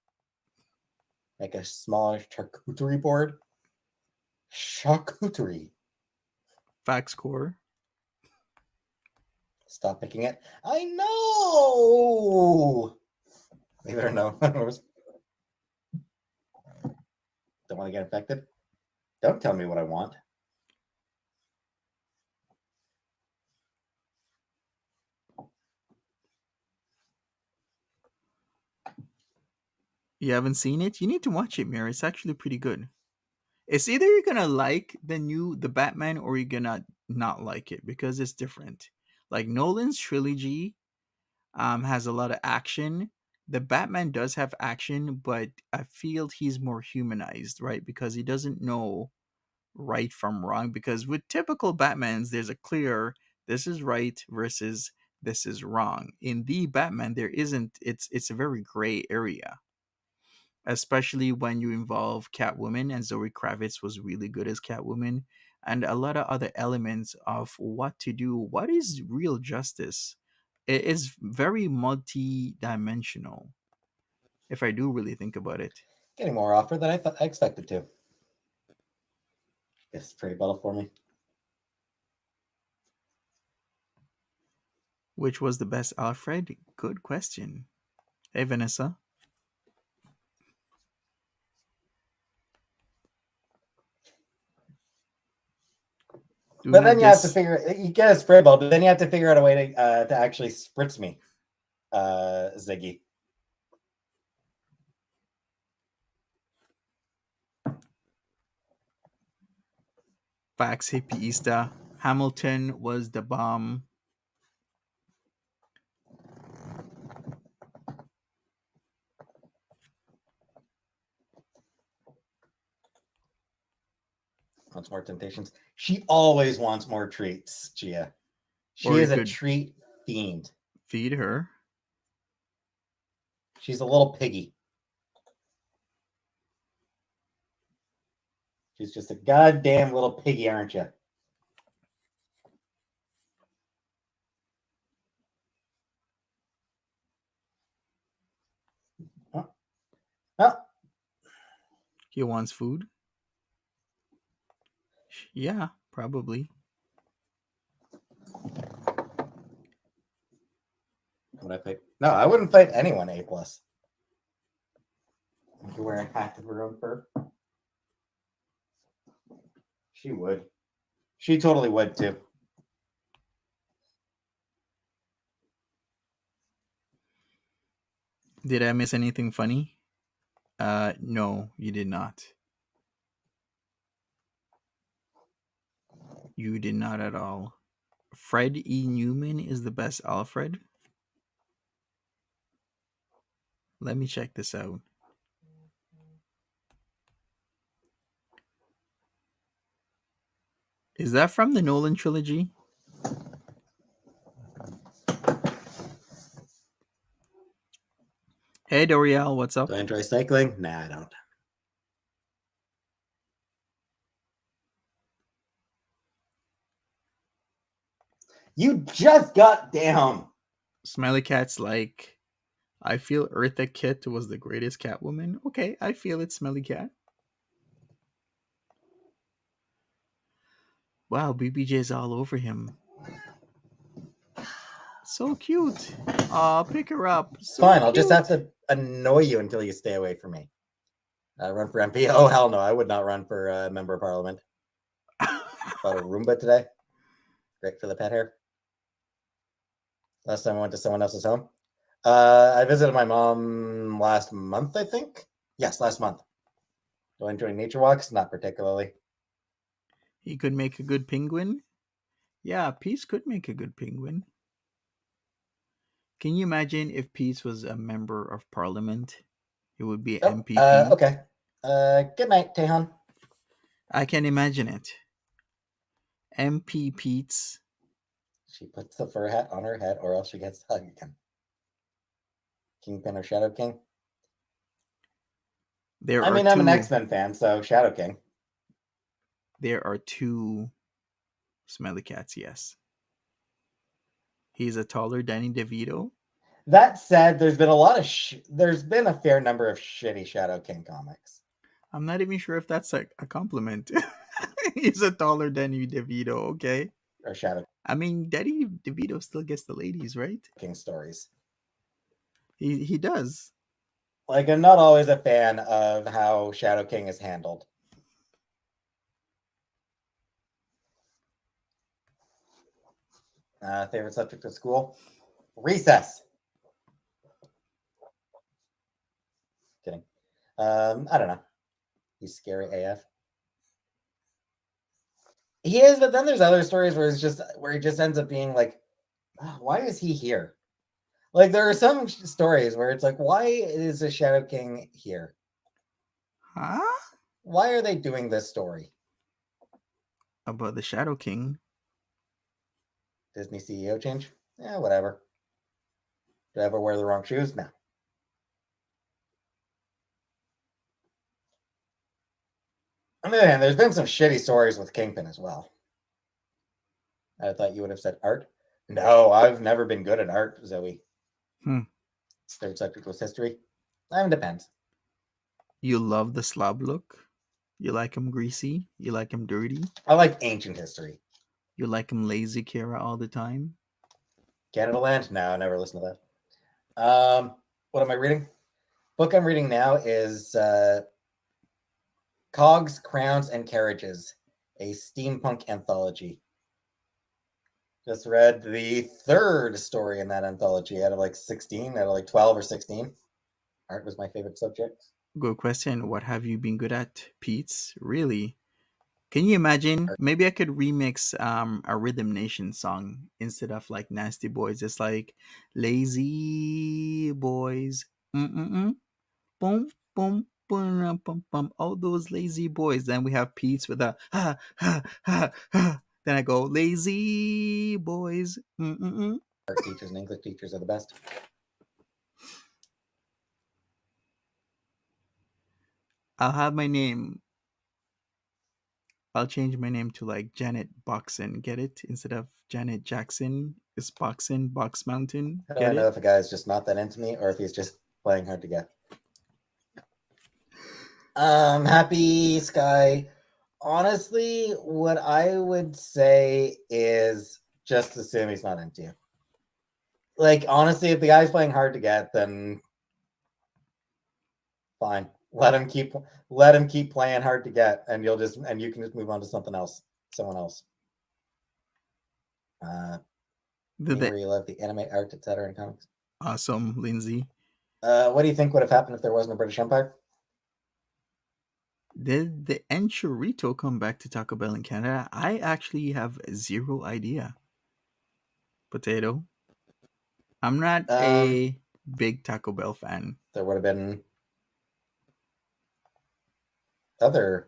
Like a small charcuterie board. Charcuterie. Fact score. Stop picking it. I know. Leave it or no. Don't want to get infected. Don't tell me what I want. You haven't seen it? You need to watch it, Mary. It's actually pretty good. It's either you're gonna like the Batman or you're gonna not like it because it's different. Like Nolan's trilogy has a lot of action. The Batman does have action, but I feel he's more humanized, right? Because he doesn't know right from wrong. Because with typical Batmans, there's a clear this is right versus this is wrong. In the Batman, there isn't. It's a very gray area, especially when you involve Catwoman, and Zoe Kravitz was really good as Catwoman, and a lot of other elements of what to do, what is real justice. It is very multi-dimensional, if I do really think about it. Getting more offer than I expected to. Guess pretty bottle for me. Which was the best Alfred? Good question. Hey, Vanessa. Do But not then you have to just you get a spray bottle, but then you have to figure out a way to actually spritz me, Ziggy. facts hippieista. Hamilton was the bomb. Wants more temptations. She always wants more treats, Gia. She Or you is a could treat fiend. feed her. She's a little piggy. She's just a goddamn little piggy, aren't you? Oh, He wants food. Yeah, probably. would I fight? No, I wouldn't fight anyone A+. You're wearing half of her own fur. She would. She totally would too. Did I miss anything funny? No, you did not. You did not at all. Fred E. Newman is the best Alfred. Let me check this out. Is that from the Nolan trilogy? Hey, Doriel, what's up? Do I enjoy cycling? Nah, I don't. You just got down. Smiley Cat's like, I feel Eartha Kitt was the greatest Catwoman. Okay, I feel it, Smelly Cat. Wow, BBJ's all over him. So cute. Aw, pick her up. So Fine, I'll just have cute. to annoy you until you stay away from me. Run for MP? Oh, hell no. I would not run for member of parliament. Bought a Roomba today. Great for the pet hair. Last time I went to someone else's home. I visited my mom last month, I think. Yes, last month. Do I enjoy nature walks? Not particularly. He could make a good penguin. Yeah, Peetz could make a good penguin. Can you imagine if Peetz was a member of parliament? It would be Oh, MPP. okay. Good night, Tehan. I can imagine it. MP Peetz. She puts the fur hat on her head, or else she gets the hug again. Kingpin or Shadow King? There I are mean, I'm an two. X-Men fan, so Shadow King. There are two smelly cats. Yes. He's a taller Danny DeVito. That said, there's been a lot of there's been a fair number of shitty Shadow King comics. I'm not even sure if that's a compliment. He's a taller Danny DeVito. Okay. Or Shadow I mean, Danny DeVito still gets the ladies, right? King stories. He does. Like, I'm not always a fan of how Shadow King is handled. Favorite subject at school? Recess. Kidding. I don't know. He's scary AF. He is, but then there's other stories where he just ends up being like, oh, why is he here? Like, there are some stories where it's like, why is the Shadow King here? Huh? Why are they doing this story? About the Shadow King. Disney CEO change? Yeah, whatever. Did I ever wear the wrong shoes? No. On the other hand, there's been some shitty stories with Kingpin as well. I thought you would have said art. No, I've never been good at art, Zoe. Third subject was history. It depends. You love the slob look? You like him greasy? You like him dirty? I like ancient history. You like him lazy, Kara, all the time? Canada Land? No, I never listened to that. What am I reading? Book I'm reading now is Cogs, Crowns, and Carriages, a steampunk anthology. Just read the third story in that anthology out of like 16, out of like 12 or 16. Art was my favorite subject. Good question. What have you been good at, Peetz? Really? Can you imagine? Maybe I could remix a Rhythm Nation song instead of like Nasty Boys. It's like Lazy Boys. Mm-mm-mm. Boom, boom, boom, bum, bum. All those lazy boys. Then we have Peetz with a ha, ha, ha, ha. Then I go, Lazy Boys. Mm-mm-mm. Art teachers and English teachers are the best. I'll have my name. I'll change my name to like Janet Boxen. Get it? Instead of Janet Jackson, it's Boxen, Box Mountain. How do Get I know it? if a guy is just not that into me or if he's just playing hard to get? Happy Sky. Honestly, what I would say is just assume he's not into you. Like, honestly, if the guy's playing hard to get, then fine. Let him keep playing hard to get, and you can just move on to someone else. Where you love the anime art, etc. in comics. Awesome, Lindsay. What do you think would have happened if there wasn't a British Empire? Did the Enchurito come back to Taco Bell in Canada? I actually have zero idea. Potato. I'm not a big Taco Bell fan. There would have been other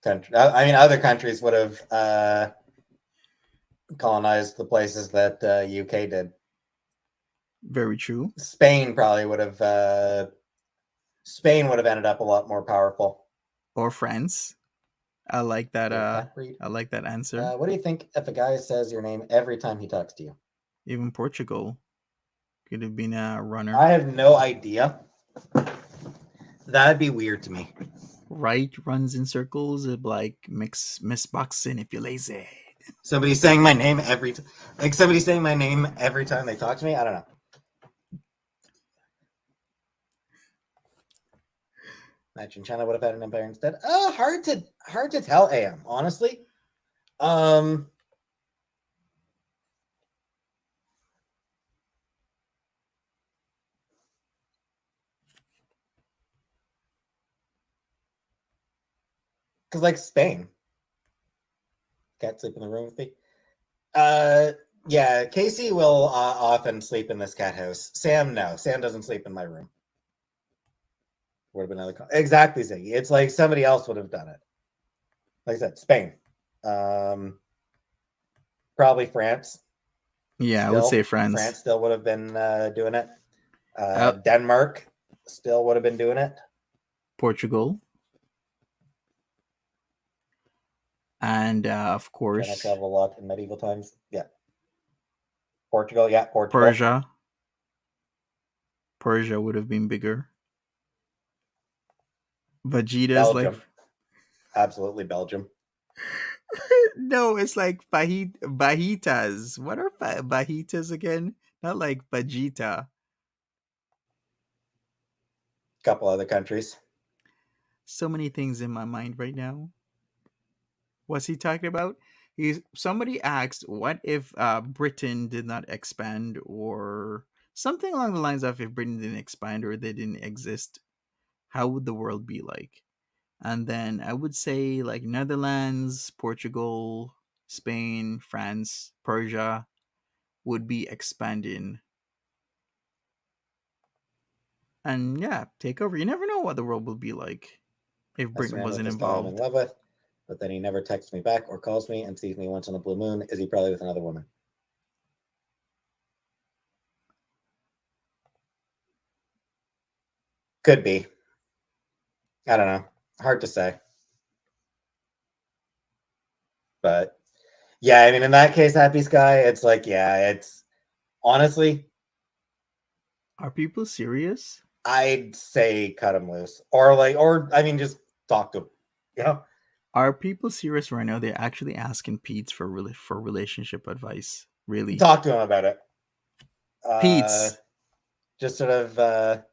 countries. I mean, other countries would have colonized the places that UK did. Very true. Spain probably would have. Spain would have ended up a lot more powerful. Or France. I like that. I like that answer. What do you think if a guy says your name every time he talks to you? Even Portugal could have been a runner. I have no idea. That'd be weird to me. Right runs in circles, like Miss Boxing if you're lazy. Somebody's saying my name somebody's saying my name every time they talk to me. I don't know. Imagine China would have had an empire instead. Hard to tell. AM honestly. Because like Spain, can't sleep in the room with me. Yeah, Casey will often sleep in this cat house. Sam, no. Sam doesn't sleep in my room. Would have been another exactly, Ziggy. It's like somebody else would have done it. Like I said, Spain. Probably France. Yeah, Still, I would say France. France still would have been doing it. Denmark still would have been doing it. Portugal. And of course, China traveled a lot in medieval times. Yeah. Portugal. Yeah, Portugal. Persia would have been bigger. Vegeta's Belgium. like Absolutely Belgium. no, it's like fajitas. What are fajitas again? Not like fajita. Couple other countries. So many things in my mind right now. What's he talking about? Somebody asked, "What if Britain did not expand, or something along the lines of if Britain didn't expand or they didn't exist? How would the world be like?" And then I would say like Netherlands, Portugal, Spain, France, Persia would be expanding. And yeah, take over. You never know what the world will be like if Britain wasn't I'm in involved. love with, but then he never texts me back or calls me and sees me once on a blue moon. Is he probably with another woman? Could be. I don't know. Hard to say. But yeah, I mean, in that case, Happy Sky, it's like, yeah, it's honestly. Are people serious? I'd say cut him loose, or I mean, just talk to him. You know? Are people serious right now? They're actually asking Peetz for relationship advice. Really? Talk to him about it. Peetz. Just sort of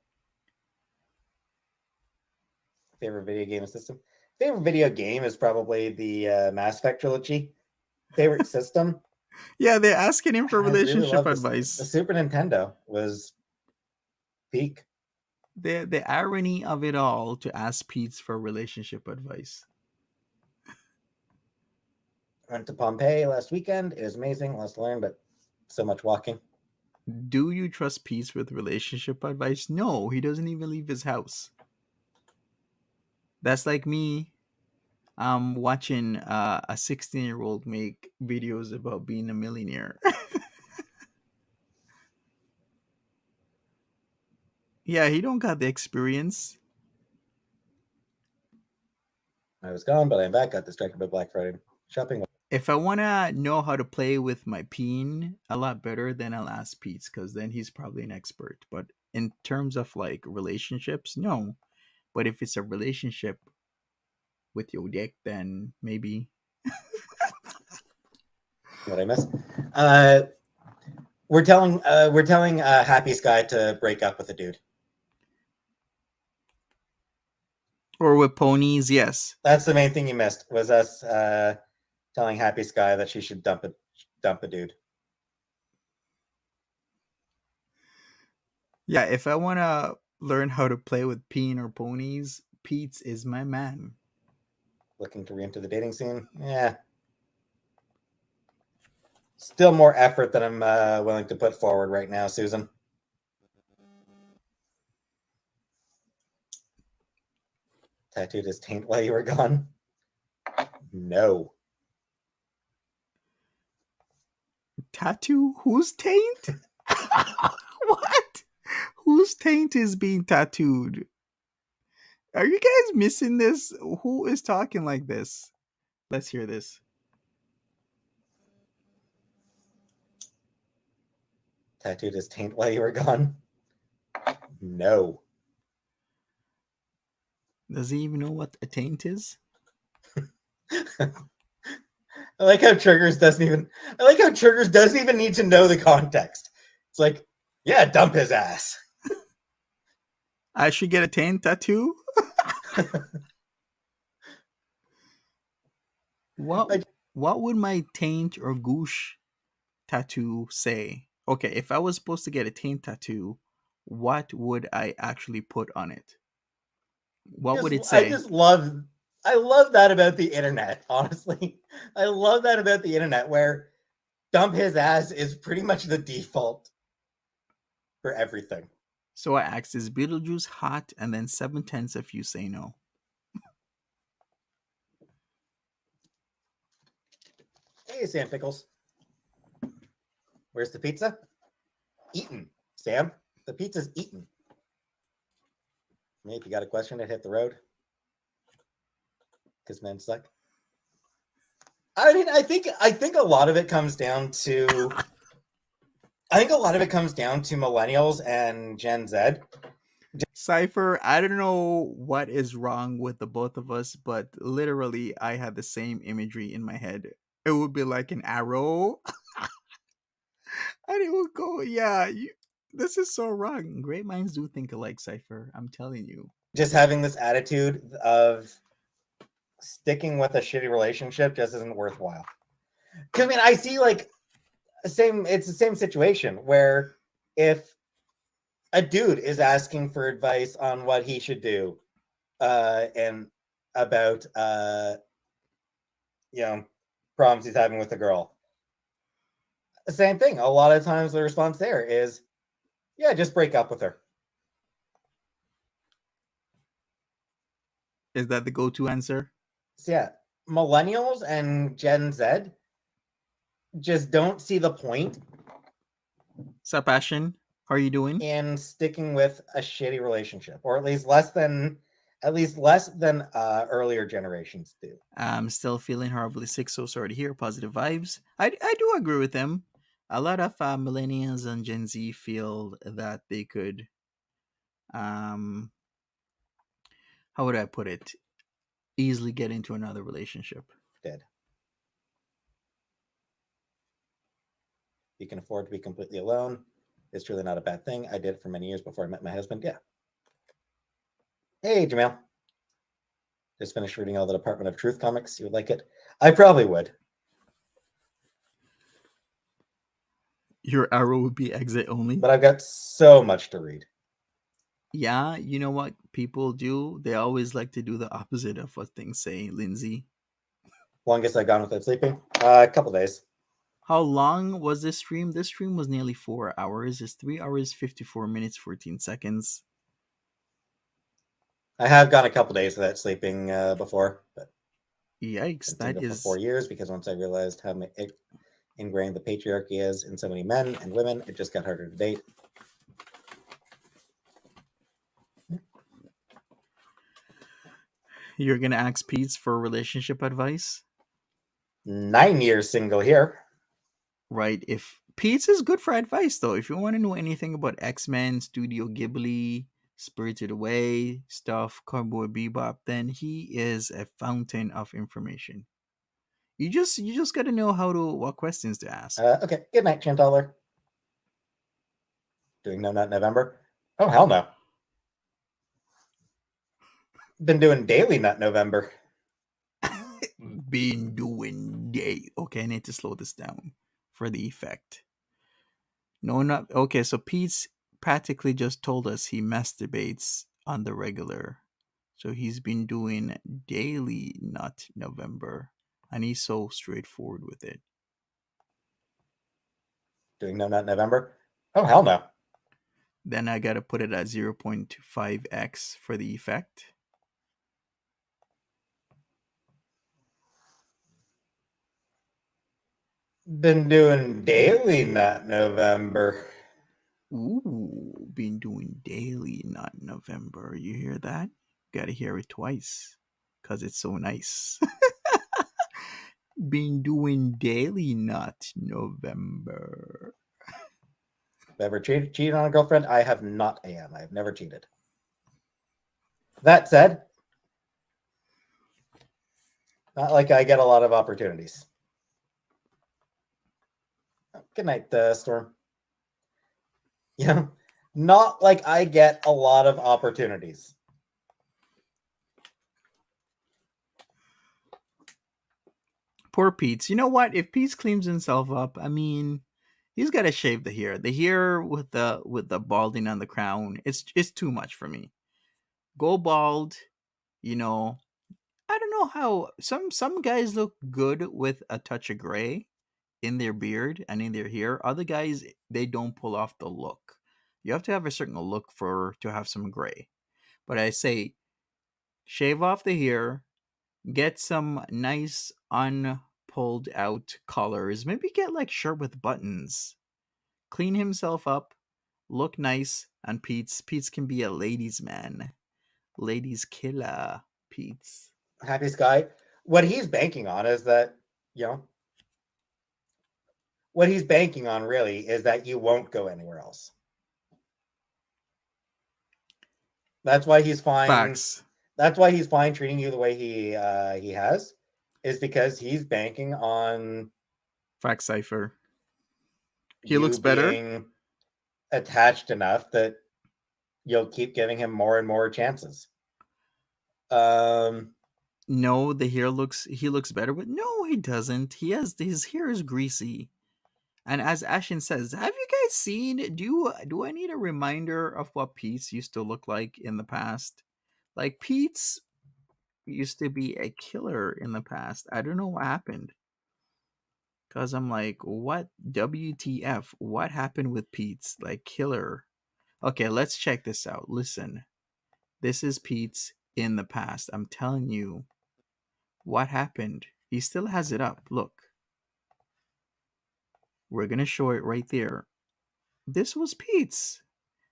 favorite video game system. Favorite video game is probably the Mass Effect trilogy. Favorite system. Yeah, they're asking him for relationship really advice. The Super Nintendo was peak. The irony of it all to ask Peetz for relationship advice. Went to Pompeii last weekend. It was amazing. Lots to learn, but so much walking. Do you trust Peetz with relationship advice? No, he doesn't even leave his house. That's like me watching a 16-year-old make videos about being a millionaire. Yeah, he don't got the experience. I was gone, but I'm back. Got distracted by Black Friday shopping. If I want to know how to play with my peen a lot better, then I'll ask Peetz, because then he's probably an expert. But in terms of like relationships, no. But if it's a relationship with your dick, then maybe. What I miss? We're telling Happy Sky to break up with a dude. Or with ponies, yes. That's the main thing you missed, was us telling Happy Sky that she should dump a dude. Yeah, if I want to learn how to play with peen or ponies, Peetz is my man. Looking to re-enter the dating scene? Yeah. Still more effort than I'm willing to put forward right now, Susan. Tattooed his taint while you were gone? No. Tattoo? Whose taint? What? Whose taint is being tattooed? Are you guys missing this? Who is talking like this? Let's hear this. Tattooed his taint while you were gone? No. Does he even know what a taint is? I like how Triggers doesn't even need to know the context. It's like, yeah, dump his ass. I should get a taint tattoo. What would my taint or goosh tattoo say? Okay, if I was supposed to get a taint tattoo, what would I actually put on it? What would it say? I love that about the internet, honestly. I love that about the internet where dump his ass is pretty much the default for everything. So I asked, is Beetlejuice hot? And then 7/10 if you say no. Hey, Sam Pickles. Where's the pizza? Eaten, Sam. The pizza's eaten. If you got a question to hit the road. Because men suck. I mean, I think a lot of it comes down to millennials and Gen Z. Cypher, I don't know what is wrong with the both of us, but literally I had the same imagery in my head. It would be like an arrow. And it would go, yeah, this is so wrong. Great minds do think alike, Cypher. I'm telling you. Just having this attitude of sticking with a shitty relationship just isn't worthwhile. Because I mean, I see like it's the same situation where if a dude is asking for advice on what he should do and about problems he's having with a girl, the same thing. A lot of times the response there is, yeah, just break up with her. Is that the go-to answer? So yeah, millennials and Gen Z just don't see the point. Sup, Passion? How are you doing? In sticking with a shitty relationship, or at least less than earlier generations do. I'm still feeling horribly sick, so sorry to hear. Positive vibes. I do agree with them. A lot of millennials and Gen Z feel that they could, how would I put it, easily get into another relationship. Dead. You can afford to be completely alone. It's truly not a bad thing. I did it for many years before I met my husband. Yeah. Hey, Jamil. Just finished reading all the Department of Truth comics. You would like it? I probably would. Your arrow would be exit only. But I've got so much to read. Yeah, you know what people do? They always like to do the opposite of what things say, Lindsay. Longest I've gone without sleeping? A couple days. How long was this stream? This stream was nearly 4 hours. It's 3 hours, 54 minutes, 14 seconds. I have gone a couple days without sleeping before, but yikes, that is for 4 years, because once I realized how ingrained the patriarchy is in so many men and women, it just got harder to date. You're gonna ask Peetz for relationship advice? 9 years single here. Right. If Peetz is good for advice, though, if you want to know anything about X-Men, Studio Ghibli, Spirited Away stuff, Cowboy Bebop, then he is a fountain of information. You just got to know what questions to ask. Okay. Good night, Chantaller. Doing No Nut November? Oh, hell no. Been doing Daily Nut November. Been doing day. Okay, I need to slow this down for the effect. No, not okay. So Peetz practically just told us he masturbates on the regular. So he's been doing Daily Nut November, and he's so straightforward with it. Doing No Nut November? Oh, hell no. Then I gotta put it at 0.5x for the effect. Been doing Daily Nut November. Ooh, been doing Daily Nut November. You hear that? Gotta hear it twice, cause it's so nice. Been doing Daily Nut November. Ever cheated on a girlfriend? I have not, AM. I have never cheated. That said, not like I get a lot of opportunities. Good night, Storm. You know, not like I get a lot of opportunities. Poor Peetz. You know what? If Peetz cleans himself up, I mean, he's got to shave the hair. The hair with the balding on the crown, it's too much for me. Go bald. You know, I don't know how some guys look good with a touch of gray in their beard and in their hair. Other guys, they don't pull off the look. You have to have a certain look to have some gray. But I say, shave off the hair, get some nice unpulled out colors. Maybe get like shirt with buttons. Clean himself up, look nice, and Peetz can be a ladies' man, ladies' killer. Peetz. Happy Sky. What he's banking on is that, what he's banking on really is that you won't go anywhere else. That's why he's fine. Facts. That's why he's fine treating you the way he has, is because he's banking on Fact Cypher. He looks better. Being attached enough that you'll keep giving him more and more chances. No, he looks better, but no, he doesn't. His hair is greasy. And as Ashen says, have you guys seen? Do I need a reminder of what Peetz used to look like in the past? Like Peetz used to be a killer in the past. I don't know what happened. Cause I'm like, what WTF? What happened with Peetz? Like killer. Okay, let's check this out. Listen, this is Peetz in the past. I'm telling you, what happened? He still has it up. Look. We're gonna show it right there. This was Peetz.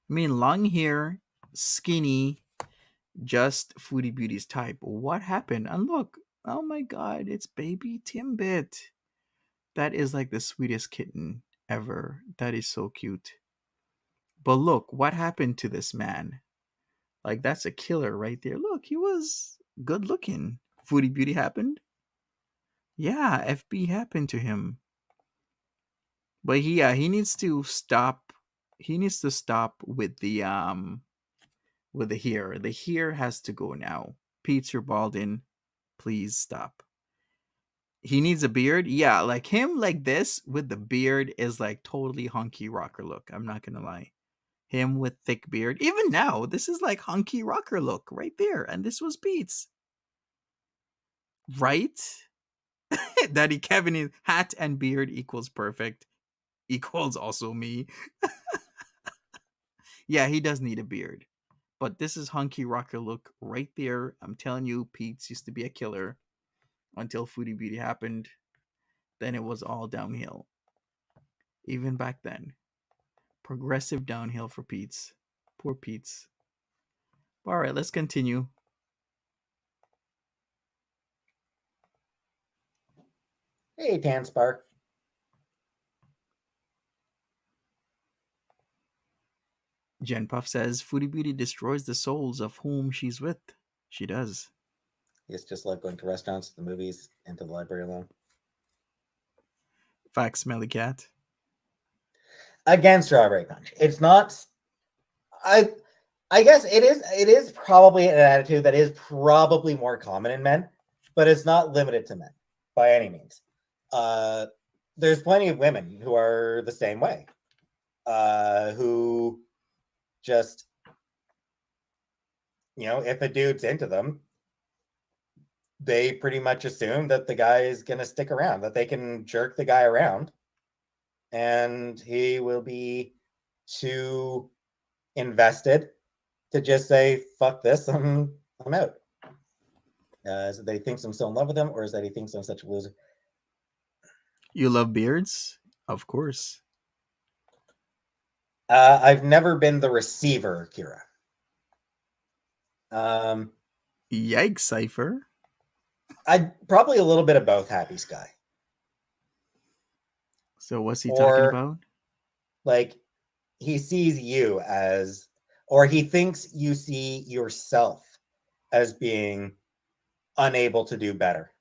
I mean, long hair, skinny, just Foodie Beauty's type. What happened? And look, oh my god, it's baby Timbit. That is like the sweetest kitten ever. That is so cute. But look, what happened to this man? Like, that's a killer right there. Look, he was good looking. Foodie Beauty happened? Yeah, FB happened to him. But he needs to stop. He needs to stop with the hair. The hair has to go now. Peetz, you're balding. Please stop. He needs a beard. Yeah, like him like this with the beard is like totally hunky rocker look. I'm not gonna lie. Him with thick beard. Even now, this is like hunky rocker look right there. And this was Peetz. Right? Daddy Kevin is hat and beard equals perfect. Equals also me. Yeah, he does need a beard. But this is hunky rocker look right there. I'm telling you, Peetz used to be a killer until Foodie Beauty happened. Then it was all downhill. Even back then. Progressive downhill for Peetz. Poor Peetz. Alright, let's continue. Hey, Tanspar. Jen Puff says Foodie Beauty destroys the souls of whom she's with. She does. It's just like going to restaurants, the movies, and to the library alone. Fact, Smelly Cat. Again, Strawberry Punch. It's not. I guess it is probably an attitude that is probably more common in men, but it's not limited to men by any means. There's plenty of women who are the same way, who just, if a dude's into them, they pretty much assume that the guy is going to stick around, that they can jerk the guy around, and he will be too invested to just say, fuck this, I'm out. Is it that he thinks I'm still in love with him, or is that he thinks I'm such a loser? You love beards? Of course. I've never been the receiver, Kira. Yikes, Cypher. I'd probably a little bit of both, Happy Sky. So what's he talking about? Like, he sees you as, or he thinks you see yourself as being unable to do better.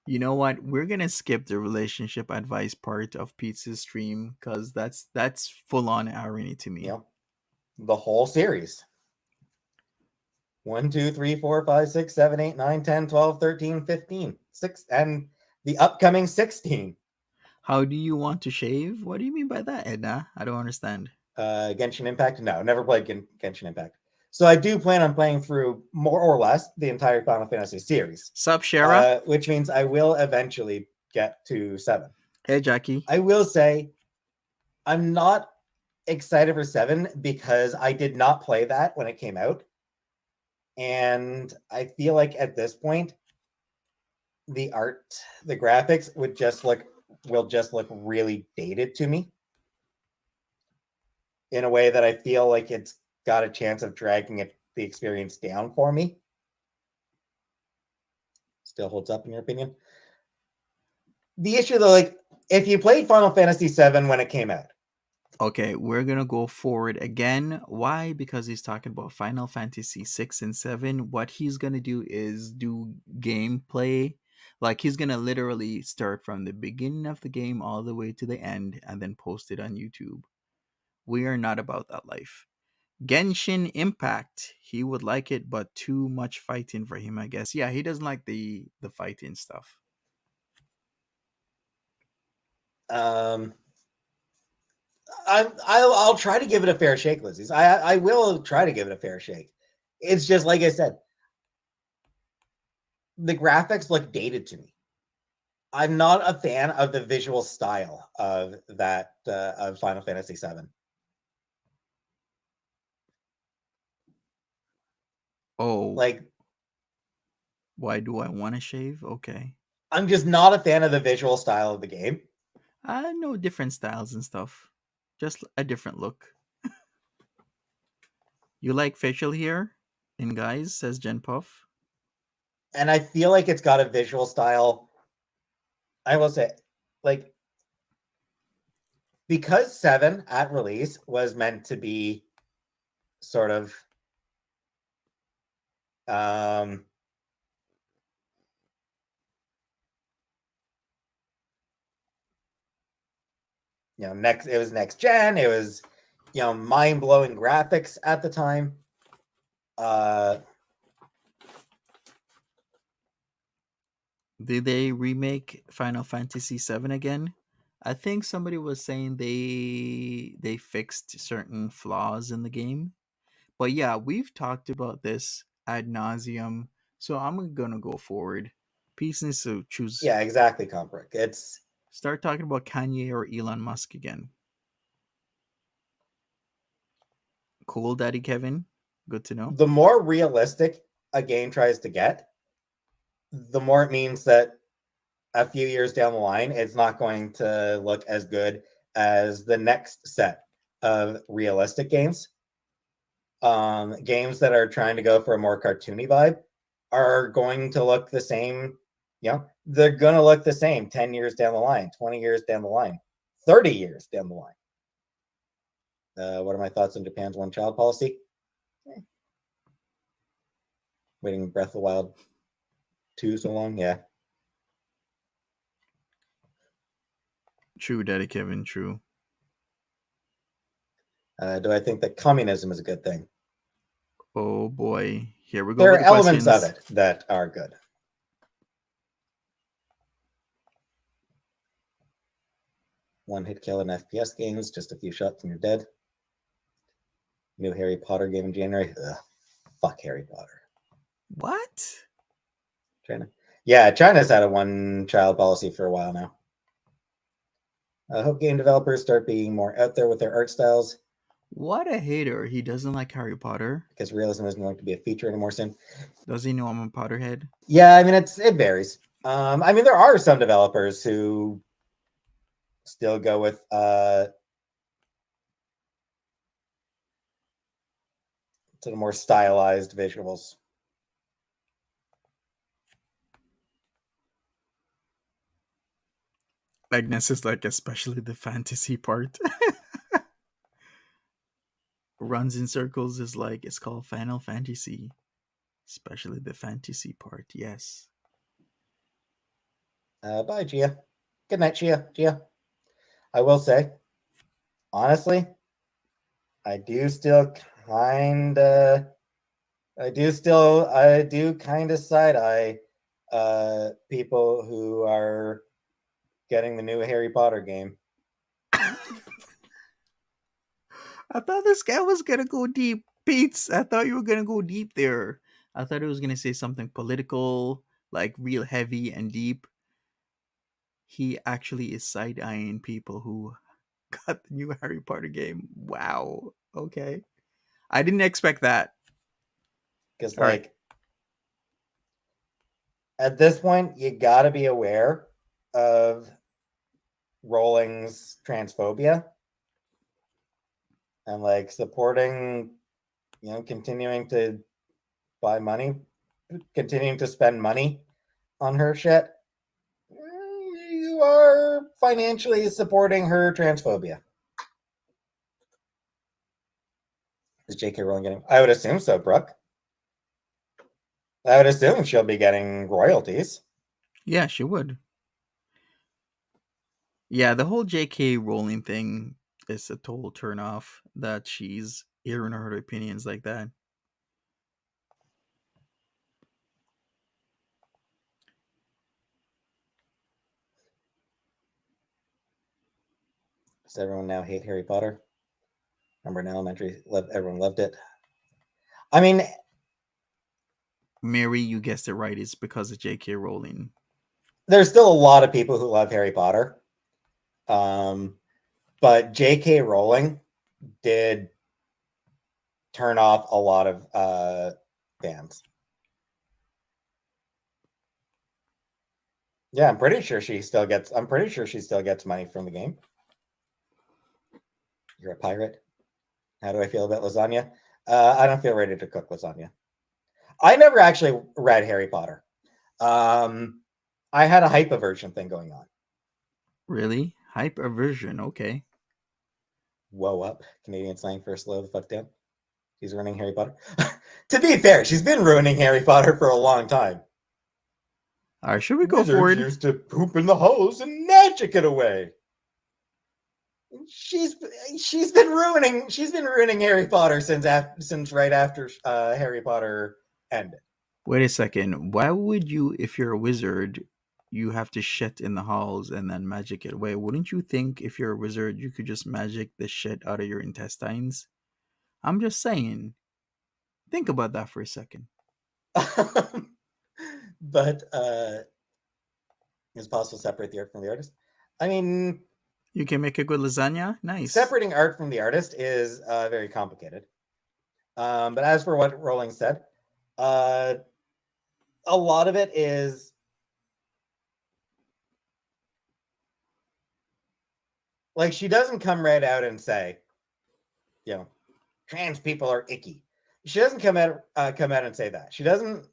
You know what? We're gonna skip the relationship advice part of Peetz's stream because that's full on irony to me. You know, the whole series. 1, 2, 3, 4, 5, 6, 7, 8, 9, 10, 12, 13, 15, 6, and the upcoming 16. How do you want to shave? What do you mean by that, Edna? I don't understand. Genshin Impact? No, never played Genshin Impact. So I do plan on playing through more or less the entire Final Fantasy series. Sup, Shara? Which means I will eventually get to 7. Hey, Jackie. I will say I'm not excited for 7 because I did not play that when it came out. And I feel like at this point, the art, the graphics will just look really dated to me in a way that I feel like it's got a chance of dragging the experience down for me. Still holds up in your opinion? The issue though, like if you played Final Fantasy VII when it came out. Okay, we're gonna go forward again. Why? Because he's talking about Final Fantasy 6 and 7. What he's gonna do is do gameplay. Like he's gonna literally start from the beginning of the game all the way to the end and then post it on YouTube. We are not about that life. Genshin Impact, he would like it, but too much fighting for him, I guess. Yeah, he doesn't like the fighting stuff. I'll try to give it a fair shake, Lizzie's. I will try to give it a fair shake. It's just like I said, the graphics look dated to me. I'm not a fan of the visual style of that of Final Fantasy VII. Oh, Like, why do I want to shave? Okay. I'm just not a fan of the visual style of the game. I know different styles and stuff. Just a different look. You like facial hair in guys, says Jen Puff. And I feel like it's got a visual style. I will say, like, because 7 at release was meant to be sort of it was next gen, it was mind-blowing graphics at the time. Did they remake Final Fantasy VII again? I think somebody was saying they fixed certain flaws in the game. But yeah, we've talked about this ad nauseum, so I'm gonna go forward. Peace needs to choose. Yeah, exactly, Comprick. It's Start talking about Kanye or Elon Musk again. Cool, Daddy Kevin. Good to know. the more realistic a game tries to get, the more it means that a few years down the line, it's not going to look as good as the next set of realistic games. Games that are trying to go for a more cartoony vibe are going to look the same. They're going to look the same 10 years down the line, 20 years down the line, 30 years down the line. What are my thoughts on Japan's one-child policy? Waiting Breath of the Wild 2 so long? Yeah. True, Daddy Kevin, true. Do I think that communism is a good thing? Oh boy. Here we go. There with are the elements questions. of it that are good. One-hit kill in FPS games, just a few shots and you're dead. New Harry Potter game in January. Ugh, fuck Harry Potter. What? China? Yeah, China's had a one-child policy for a while now. I hope game developers start being more out there with their art styles. What a hater. He doesn't like Harry Potter. Because realism isn't going to be a feature anymore soon. Does he know I'm a Potterhead? Yeah, I mean, it varies. I mean, there are some developers who still go with sort of more stylized visuals. Agnes is like, especially the fantasy part. Runs in circles is like, it's called Final Fantasy. Especially the fantasy part, yes. Bye, Gia. Good night, Gia. I will say, honestly, I do kind of side eye people who are getting the new Harry Potter game. I thought this guy was gonna go deep. Peetz, I thought you were gonna go deep there. I thought it was gonna say something political, like real heavy and deep. He actually is side eyeing people who got the new Harry Potter game. Wow. Okay. I didn't expect that. Because, All right. like, at this point, you got to be aware of Rowling's transphobia and, like, supporting, continuing to continuing to spend money on her shit. You are financially supporting her transphobia. Is JK Rowling getting? I would assume so, Brooke. I would assume she'll be getting royalties. Yeah, she would. Yeah, the whole JK Rowling thing is a total turn off that she's airing her opinions like that. Does everyone now hate Harry Potter? Remember in elementary, everyone loved it. I mean, Mary, you guessed it right. It's because of JK Rowling. there's still a lot of people who love Harry Potter. But JK Rowling did turn off a lot of fans. Yeah, I'm pretty sure she still gets money from the game. You're a pirate. How do I feel about lasagna? I don't feel ready to cook lasagna. I never actually read Harry Potter. I had a hype aversion thing going on. Really? Hype aversion, okay. Whoa up. Canadian slang for slow the fuck down. She's ruining Harry Potter. To be fair, she's been ruining Harry Potter for a long time. All right, should we go Wizards forward? used to poop in the hose and magic it away. She's been ruining Harry Potter since right after Harry Potter ended. Wait a second. Why would you, if you're a wizard, you have to shit in the halls and then magic it away? Wouldn't you think if you're a wizard, you could just magic the shit out of your intestines? I'm just saying. Think about that for a second. But is it possible to separate the art from the artist? I mean, you can make a good lasagna. Nice. Separating art from the artist is very complicated. But as for what Rowling said, a lot of it is like she doesn't come right out and say, trans people are icky. She doesn't come out and say that. She doesn't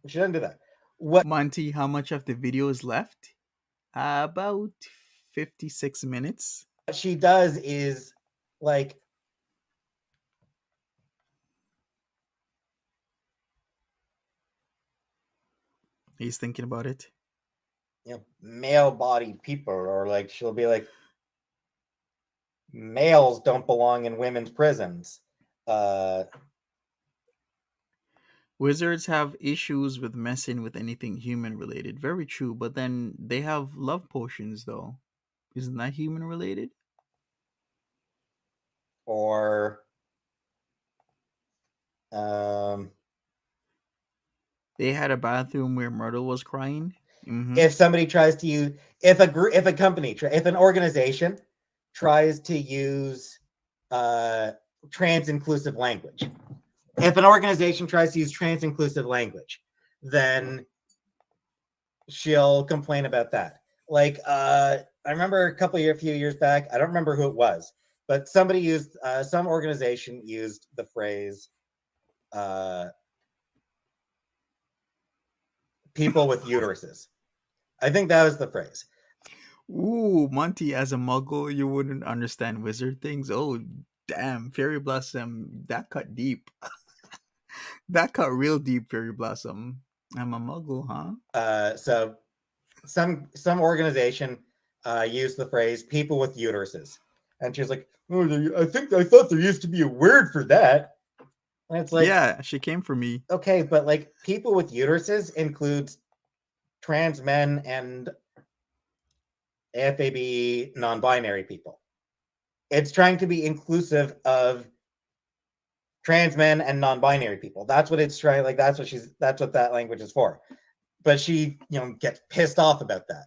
do that. What, Monty, how much of the video is left? About 56 minutes. What she does is like He's thinking about it. Male-bodied people, or like she'll be like, males don't belong in women's prisons. Wizards have issues with messing with anything human related. Very true, but then they have love potions though. Isn't that human related? Or they had a bathroom where Myrtle was crying. Mm-hmm. If somebody tries to use, if an organization tries to use trans-inclusive language, then she'll complain about that. Like, I remember a few years back, I don't remember who it was, but somebody used, some organization used the phrase, people with uteruses. I think that was the phrase. Ooh, Monty, as a muggle, you wouldn't understand wizard things. Oh, damn. Fairy Blossom, that cut deep. That cut real deep, Fairy Blossom. I'm a muggle, huh? So some organization used the phrase "people with uteruses," and she's like, "Oh, I thought there used to be a word for that." And it's like, yeah, she came for me. okay, but like people with uteruses includes trans men and AFAB non-binary people. It's trying to be inclusive of trans men and non-binary people. That's what it's trying. Like that's what that language is for. But she, gets pissed off about that.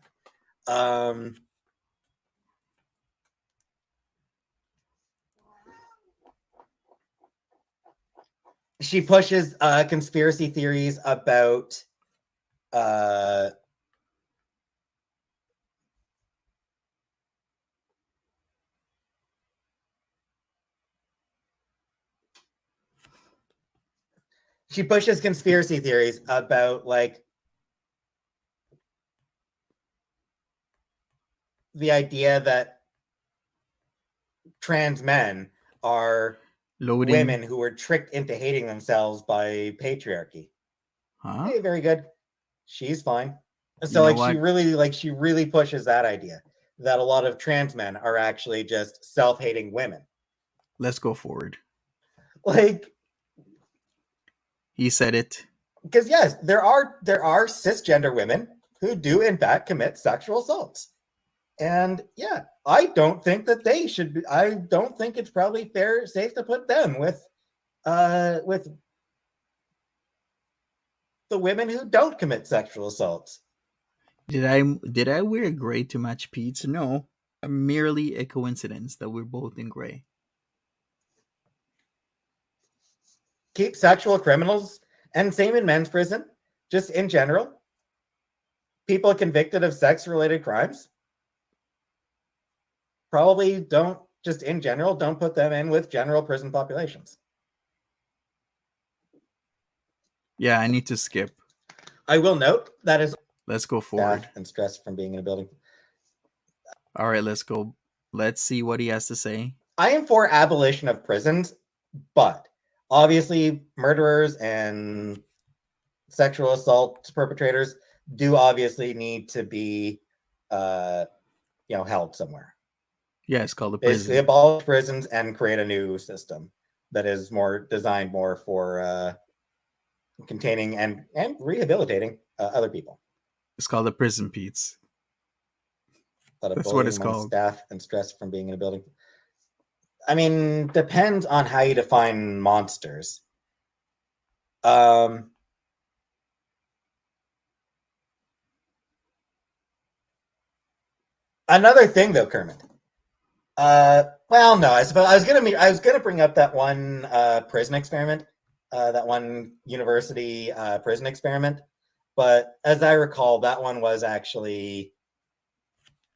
She pushes conspiracy theories about like the idea that trans men are Loading. women who were tricked into hating themselves by patriarchy. Huh? Hey, very good. She's fine. So You know like what? she really pushes that idea that a lot of trans men are actually just self-hating women. Let's go forward. Like He said it. because yes, there are cisgender women who do in fact commit sexual assaults. And yeah, I don't think that they should be. I don't think it's probably safe to put them with the women who don't commit sexual assaults. Did I wear gray to match Peetz? No, merely a coincidence that we're both in gray. Keep sexual criminals, and same in men's prison, just in general. People convicted of sex-related crimes probably don't, just in general, don't put them in with general prison populations. Yeah, I need to skip. I will note that is Let's go forward. and stress from being in a building. All right, let's go. Let's see what he has to say. I am for abolition of prisons, but obviously murderers and sexual assault perpetrators do obviously need to be held somewhere. Yeah, it's called the Basically prison. abolish prisons and create a new system that is designed more for containing and rehabilitating other people. It's called the prison, Peetz. But That's what it's called. Staff and stress from being in a building. I mean, depends on how you define monsters. Another thing, though, Kermit. Well, no, I suppose I was gonna bring up that one prison experiment, that one university prison experiment, but as I recall, that one was actually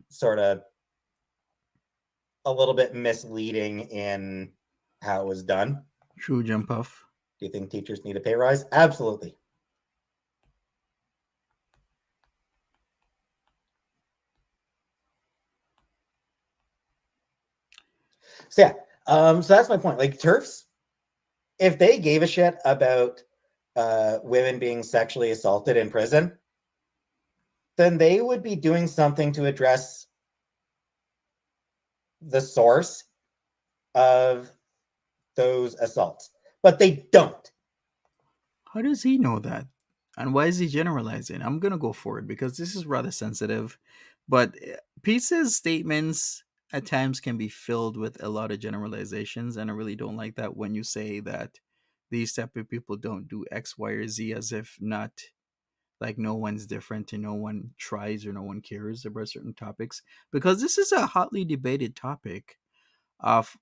sort of a little bit misleading in how it was done. True, Jump Puff. Do you think teachers need a pay rise? Absolutely. So yeah, so that's my point. Like TERFs, if they gave a shit about women being sexually assaulted in prison, then they would be doing something to address the source of those assaults. But they don't. How does he know that? And why is he generalizing? I'm going to go for it because this is rather sensitive. But Peet's statements at times can be filled with a lot of generalizations. And I really don't like that when you say that these type of people don't do X, Y, or Z as if not like no one's different and no one tries or no one cares about certain topics. Because this is a hotly debated topic of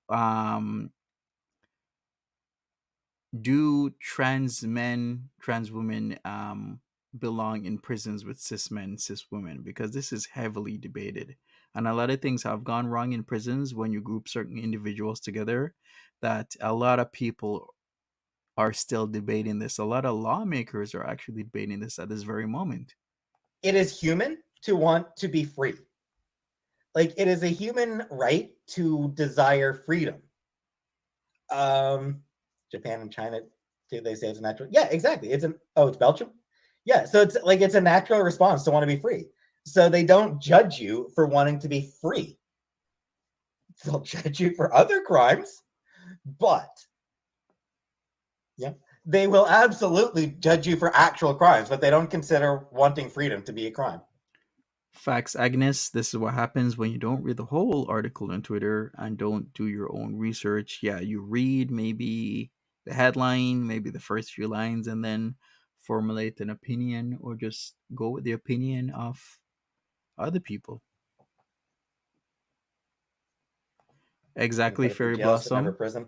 do trans men, trans women belong in prisons with cis men, cis women? Because this is heavily debated. And a lot of things have gone wrong in prisons when you group certain individuals together, that a lot of people are still debating this. A lot of lawmakers are actually debating this at this very moment. It is human to want to be free. Like it is a human right to desire freedom. Japan and China too, they say it's natural. Yeah, exactly. It's Belgium. Yeah, so it's a natural response to want to be free. So they don't judge you for wanting to be free. They'll judge you for other crimes, but yeah, they will absolutely judge you for actual crimes, but they don't consider wanting freedom to be a crime. Facts, Agnes. This is what happens when you don't read the whole article on Twitter and don't do your own research. Yeah, you read maybe the headline, maybe the first few lines, and then formulate an opinion or just go with the opinion of other people. Exactly, Better be Fairy jails but never Blossom. prison.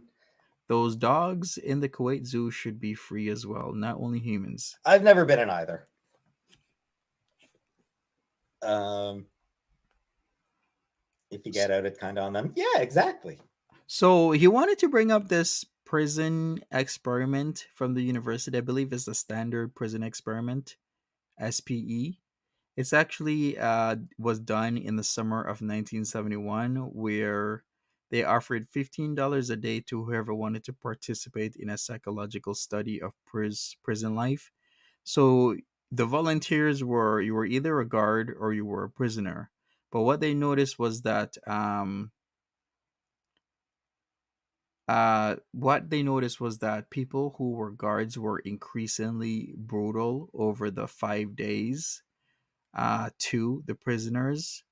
Those dogs in the Kuwait Zoo should be free as well, not only humans. I've never been in either. Um, if you get out it kind of on them, yeah, exactly. So he wanted to bring up this prison experiment from the university. I believe it's the standard prison experiment, SPE. It's actually was done in the summer of 1971, where they offered $15 a day to whoever wanted to participate in a psychological study of prison life. So the volunteers were you were either a guard or you were a prisoner. But what they noticed was that people who were guards were increasingly brutal over the 5 days to the prisoners,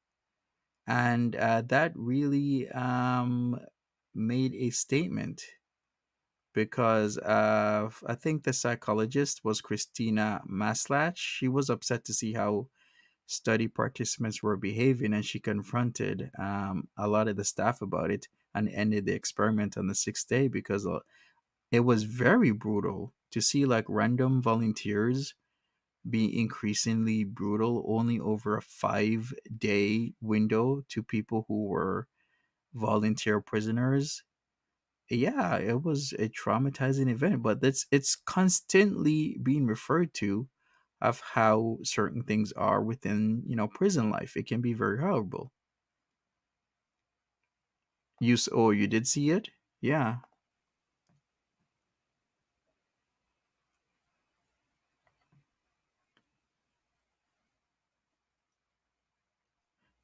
and that really made a statement because I think the psychologist was Christina Maslach. She was upset to see how study participants were behaving, and she confronted a lot of the staff about it and ended the experiment on the sixth day because it was very brutal to see like random volunteers be increasingly brutal only over a 5 day window to people who were volunteer prisoners. Yeah, it was a traumatizing event, but it's constantly being referred to of how certain things are within, prison life. It can be very horrible. You did see it? Yeah.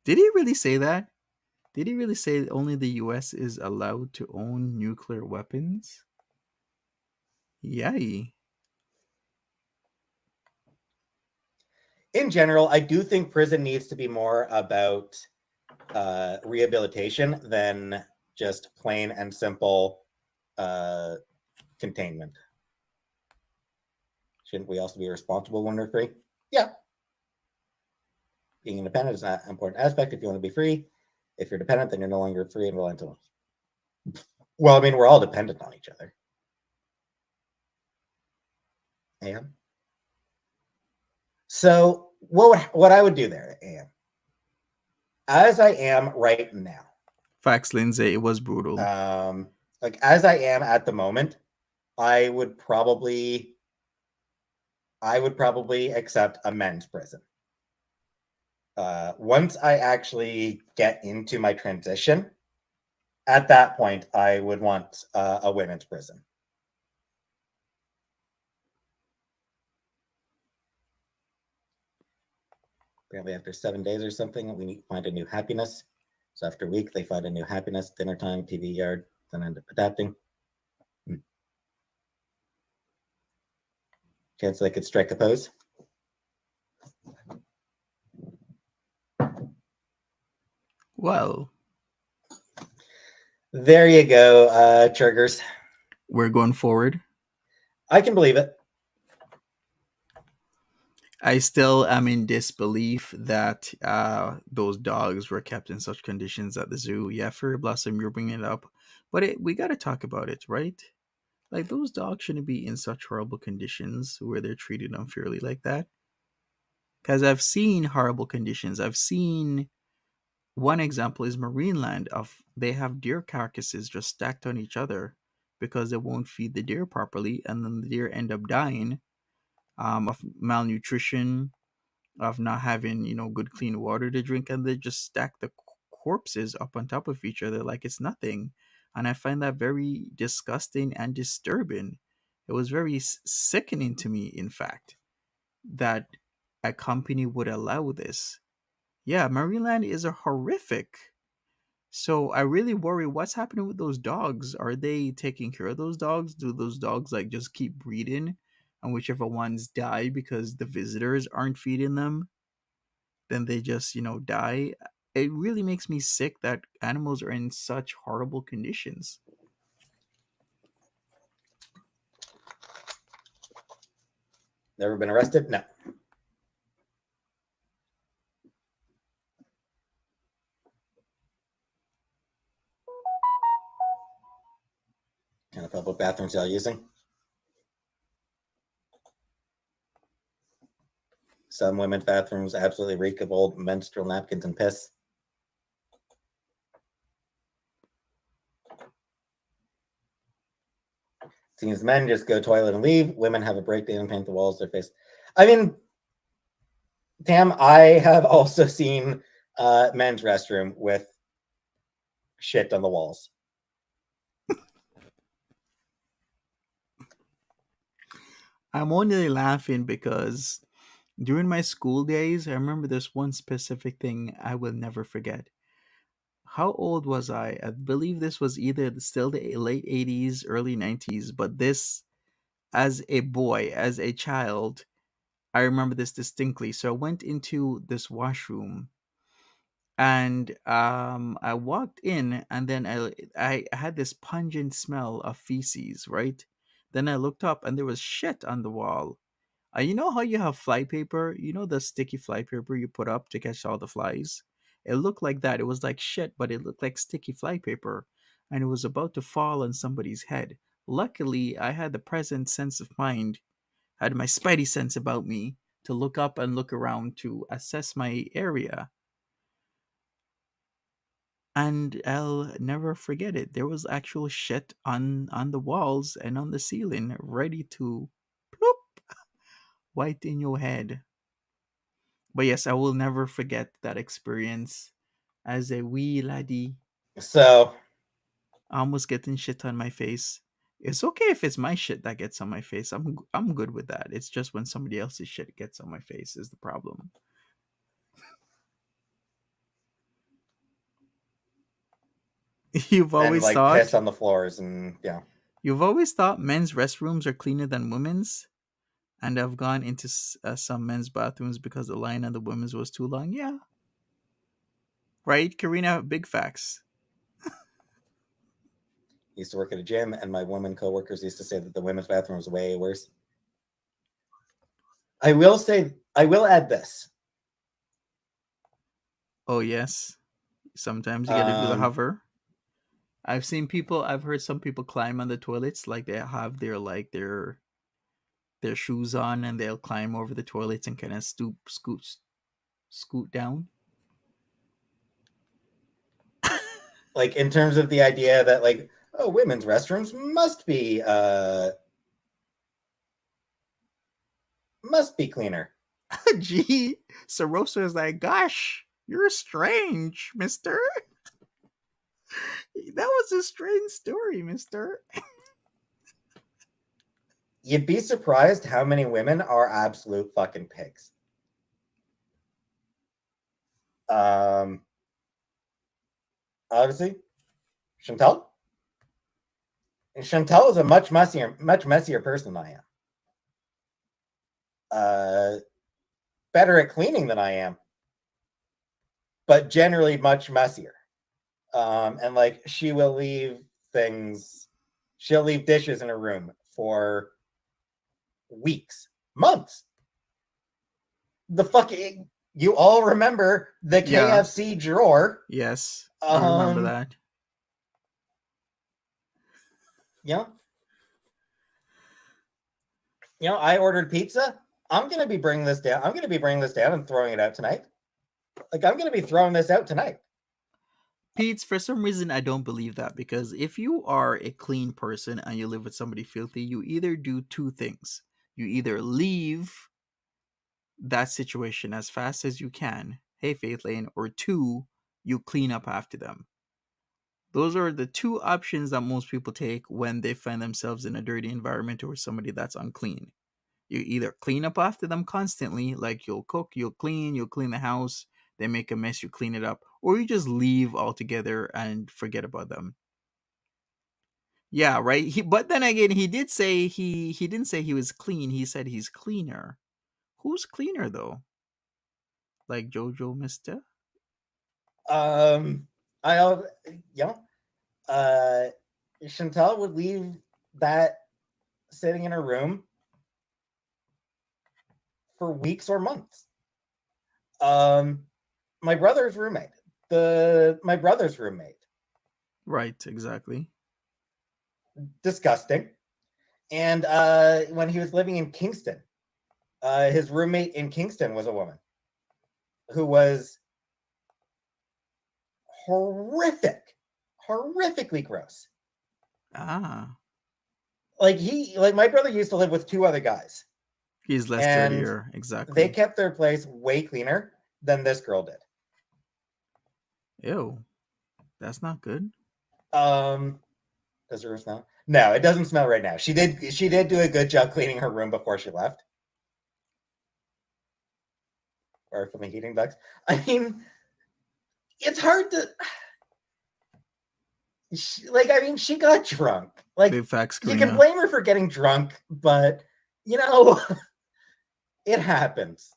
Did he really say that? Did he really say only the US is allowed to own nuclear weapons? Yay. In general, I do think prison needs to be more about rehabilitation than just plain and simple uh, containment. Shouldn't we also be responsible when we're free? Yeah. Being independent is an important aspect if you want to be free. If you're dependent, then you're no longer free and reliant on. Well, I mean, we're all dependent on each other. Yeah. So what I would do there, as I am right now, Facts, Lindsay. It was brutal. like as I am at the moment, I would probably accept a men's prison. Once I actually get into my transition, at that point, I would want a women's prison. Apparently, after 7 days or something, we need to find a new happiness. So after a week, they find a new happiness, dinner time, TV yard, then end up adapting. Chance they could strike a pose. Well, there you go, triggers. we're going forward. I can believe it. I still am in disbelief that those dogs were kept in such conditions at the zoo. Yeah, Fairy Blossom, you're bringing it up, but we got to talk about it, right? Like those dogs shouldn't be in such horrible conditions where they're treated unfairly like that. Because I've seen horrible conditions. I've seen one example is Marineland. Of they have deer carcasses just stacked on each other because they won't feed the deer properly, and then the deer end up dying of malnutrition, of not having good clean water to drink, and they just stack the corpses up on top of each other like it's nothing. And I find that very disgusting and disturbing. It was very sickening to me, in fact, that a company would allow this. Yeah, Marineland is a horrific. So I really worry what's happening with those dogs. Are they taking care of those dogs? Do those dogs like just keep breeding? And whichever ones die because the visitors aren't feeding them, then they just, die. It really makes me sick that animals are in such horrible conditions. Never been arrested? No. Kind of public bathrooms y'all using? Some women's bathrooms absolutely reek of old menstrual napkins and piss. Seems men just go toilet and leave. Women have a breakdown and paint the walls their face. I mean, Tam, I have also seen men's restroom with shit on the walls. I'm only laughing because during my school days, I remember this one specific thing I will never forget. How old was I? I believe this was either still the late 80s, early 90s, but this, as a boy, as a child, I remember this distinctly. So I went into this washroom and I walked in and then I had this pungent smell of feces, right? Then I looked up and there was shit on the wall. You know how you have fly paper? You know the sticky fly paper you put up to catch all the flies? It looked like that. It was like shit, but it looked like sticky fly paper. And it was about to fall on somebody's head. Luckily, I had the present sense of mind, had my spidey sense about me to look up and look around to assess my area. And I'll never forget it. There was actual shit on the walls and on the ceiling, ready to plop right in your head. But yes, I will never forget that experience as a wee laddie, So, almost getting shit on my face. It's okay if it's my shit that gets on my face. I'm good with that. It's just when somebody else's shit gets on my face is the problem. You've and always like piss thought on the floors and yeah. you've always thought men's restrooms are cleaner than women's, and I've gone into some men's bathrooms because the line on the women's was too long. Yeah, right, Karina. Big facts. Used to work at a gym, and my women coworkers used to say that the women's bathroom was way worse. I will add this. Oh yes, sometimes you got to do the Um, hover. I've heard some people climb on the toilets, like they have their shoes on and they'll climb over the toilets and kind of scoot down. like in terms of the idea that like, oh, women's restrooms must be cleaner. Gee, Sarosa is like, gosh, you're strange, mister. That was a strange story, mister. You'd be surprised how many women are absolute fucking pigs. Um, Obviously, Chantel. Chantel is a much messier person than I am. Better at cleaning than I am, but generally much messier. And like she'll leave dishes in her room for weeks, months. The fucking you all remember the Yeah. KFC drawer? Yes, I remember that. Yeah. I ordered pizza. I'm gonna be bringing this down. I'm gonna be bringing this down and throwing it out tonight. Like I'm gonna be throwing this out tonight. Pete's, for some reason, I don't believe that because if you are a clean person and you live with somebody filthy, you either do two things. You either leave that situation as fast as you can, hey, Faith Lane, or two, you clean up after them. Those are the two options that most people take when they find themselves in a dirty environment or somebody that's unclean. You either clean up after them constantly, like you'll cook, you'll clean the house, they make a mess, you clean it up, or you just leave altogether and forget about them. Yeah, right. But then again, he did say he didn't say he was clean. He said he's cleaner. Who's cleaner though? Like Jojo Mister? I yeah. Chantal would leave that sitting in her room for weeks or months. My brother's roommate. My brother's roommate. Right, exactly. Disgusting. And when he was living in Kingston, his roommate in Kingston was a woman who was horrifically gross. Ah, Like my brother used to live with two other guys. he's less And dirtier, exactly. they kept their place way cleaner than this girl did. Ew, that's not good. Does her smell? No, it doesn't smell right now. She did do a good job cleaning her room before she left. Or from the heating ducts. I mean, it's hard to she got drunk. Like, Big facts, you Karina. can blame her for getting drunk, but you know, it happens.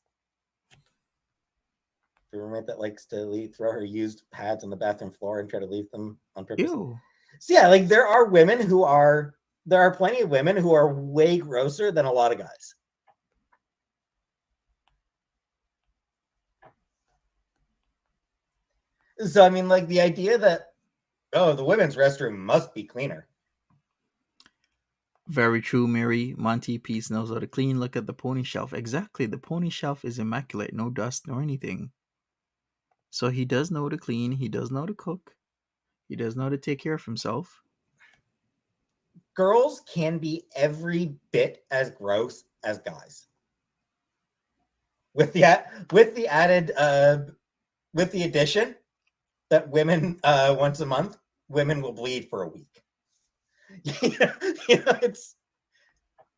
The roommate that likes to throw her used pads on the bathroom floor and try to leave them on purpose. Ew. So yeah, like there are plenty of women who are way grosser than a lot of guys. So I mean, like the idea that the women's restroom must be cleaner. Very true, Mary. Monty Peetz knows how to clean. Look at the pony shelf. Exactly, the pony shelf is immaculate, no dust nor anything. So he does know to clean. He does know to cook. He does know to take care of himself. Girls can be every bit as gross as guys. With the addition that women once a month, women will bleed for a week. It's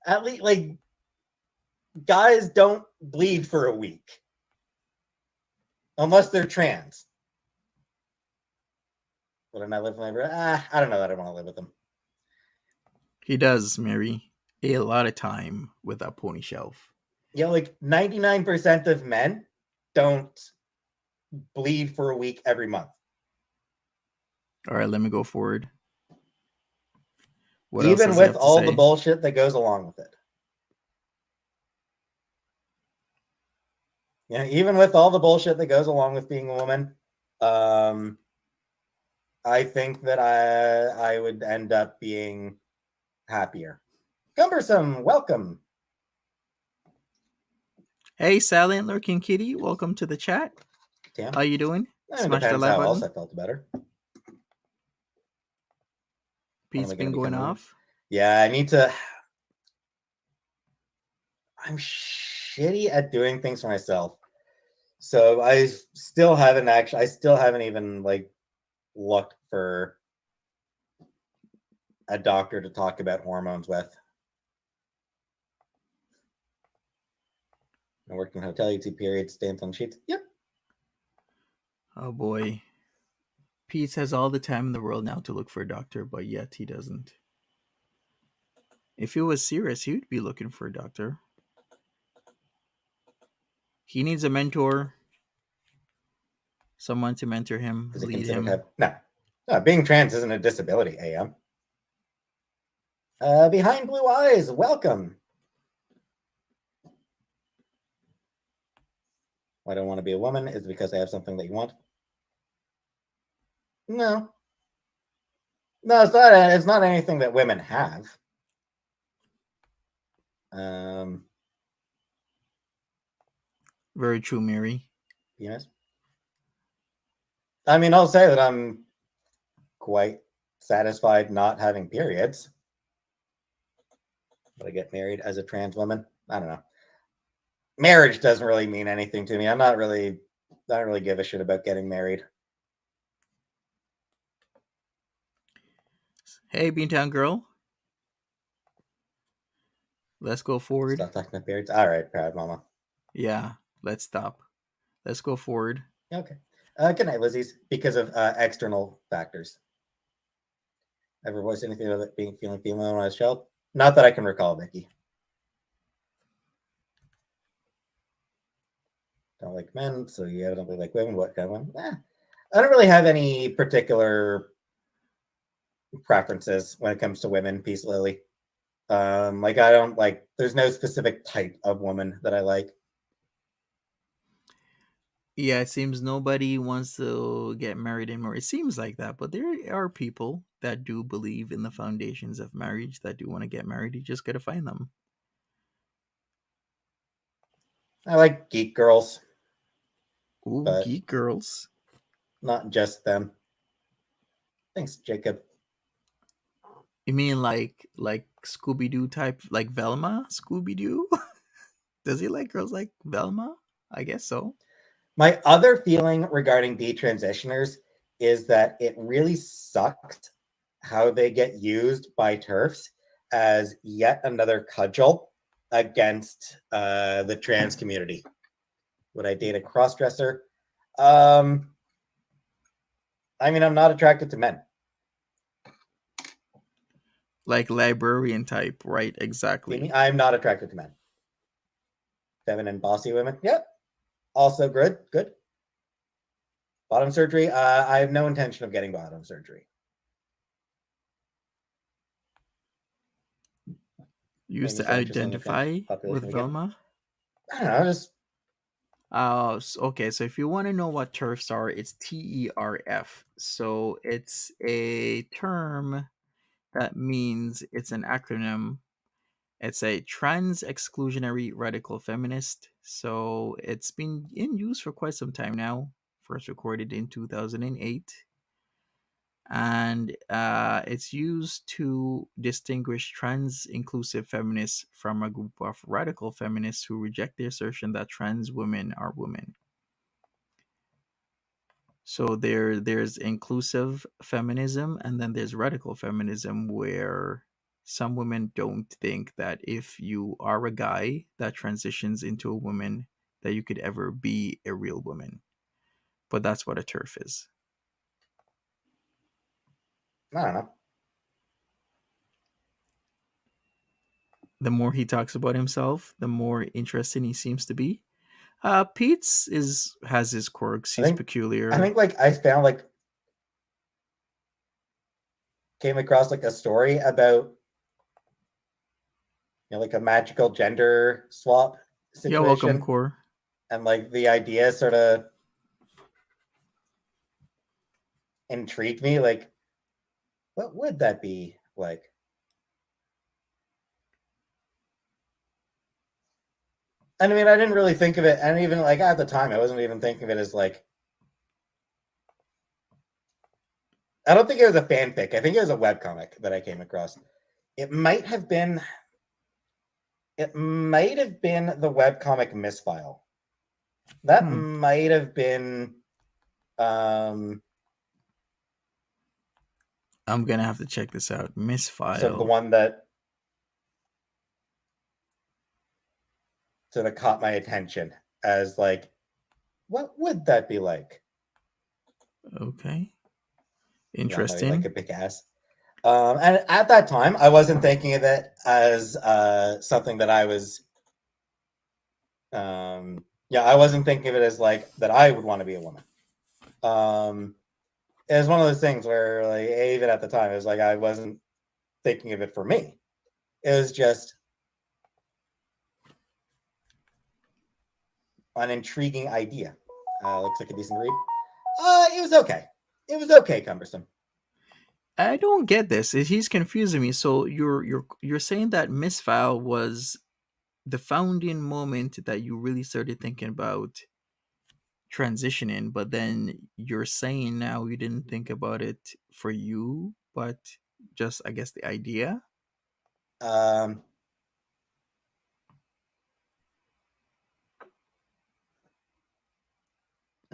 at least like guys don't bleed for a week unless they're trans. Would I live with my brother? I don't know that I want to live with him. He does, Mary, a lot of time with that pony shelf. Yeah, like 99% of men don't bleed for a week every month. All right, let me go forward. What even with all the bullshit that goes along with it. Yeah, even with all the bullshit that goes along with being a woman, I think that I would end up being happier. Cumbersome, welcome. Hey, Silent Lurking Kitty, welcome to the chat. Damn. How you doing? Smash the like button. Else I felt better. Pete's been going off. Yeah, I need to. I'm shitty at doing things for myself, so I still haven't even like looked for a doctor to talk about hormones with. I worked in a hotel, you see periods, stains on sheets. Yep. Oh boy. Peetz has all the time in the world now to look for a doctor, but yet he doesn't. If it was serious, he would be looking for a doctor. He needs a mentor. Someone to mentor him, lead him. No, being trans isn't a disability, AM. Behind Blue Eyes, welcome. Why don't want to be a woman? Is it because I have something that you want? No, it's not. It's not anything that women have. Very true, Mary. Yes. I mean, I'll say that I'm quite satisfied not having periods. But I get married as a trans woman. I don't know. Marriage doesn't really mean anything to me. I don't really give a shit about getting married. Hey, Beantown Girl. Let's go forward. Stop talking about periods. All right, proud mama. Yeah, let's stop. Let's go forward. Okay. Good night, Lizzie's. Because of external factors. Ever voiced anything about feeling female when I was a child? Not that I can recall, Vicky. Don't like men, so you evidently like women. What kind of women? I don't really have any particular preferences when it comes to women. Peace, Lily. Like I don't like. There's no specific type of woman that I like. Yeah, it seems nobody wants to get married anymore. It seems like that, but there are people that do believe in the foundations of marriage that do want to get married. You just gotta find them. I like geek girls, Ooh, but geek girls. not just them. Thanks, Jacob. You mean like Scooby Doo type, like Velma? Scooby Doo? Does he like girls like Velma? I guess so. My other feeling regarding detransitioners is that it really sucks how they get used by TERFs as yet another cudgel against the trans community. Would I date a crossdresser? I mean, I'm not attracted to men. Like librarian type, right? Exactly. I'm not attracted to men. Feminine, bossy women. Yep. Also good. Good. Bottom surgery. I have no intention of getting bottom surgery. You used Maybe to so interested in the identify with population again. Velma. I don't know. Just Okay, so if you want to know what TERFs are, it's TERF. So it's a term that means it's an acronym. It's a trans exclusionary radical feminist. So it's been in use for quite some time now. First recorded in 2008. And it's used to distinguish trans inclusive feminists from a group of radical feminists who reject the assertion that trans women are women. So there's inclusive feminism, and then there's radical feminism, where some women don't think that if you are a guy that transitions into a woman that you could ever be a real woman. But that's what a TERF is. I don't know. The more he talks about himself, the more interesting he seems to be. Peetz has his quirks. He's I peculiar. think like I found like came across like a story about like a magical gender swap Yeah, welcome, situation, Core. and like the idea sort of intrigued me. Like, what would that be like? And I mean, I didn't really think of it, and even like at the time, I wasn't even thinking of it as like. I don't think it was a fanfic. I think it was a webcomic that I came across. It might have been. It might have been the webcomic Misfile. That might have been. I'm gonna have to check this out. Misfile. Sort of the one that sort of caught my attention as like, what would that be like? Okay. Interesting. Interesting. Like a big ass. And at that time, I wasn't thinking of it as something that I was. I wasn't thinking of it as like that I would want to be a woman. It was one of those things where, like, even at the time, it was like I wasn't thinking of it for me. It was just an intriguing idea. Looks like a decent read. It was okay. It was okay, cumbersome. I don't get this. He's confusing me. So you're saying that Misfile was the founding moment that you really started thinking about transitioning, but then you're saying now you didn't think about it for you, but just I guess the idea. And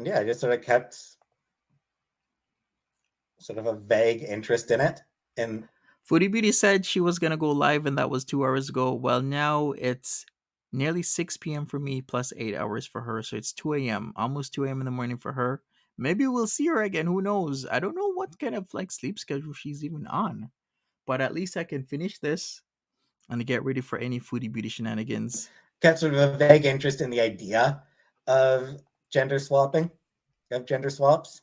yeah, I just sort of kept sort of a vague interest in it. And Foodie Beauty said she was gonna go live, and that was 2 hours ago. Well, now it's Nearly 6 p.m. for me, plus 8 hours for her. So it's 2 a.m., almost 2 a.m. in the morning for her. Maybe we'll see her again. Who knows? I don't know what kind of like sleep schedule she's even on. But at least I can finish this and get ready for any foodie beauty shenanigans. Got sort of a vague interest in the idea of gender swapping, of gender swaps.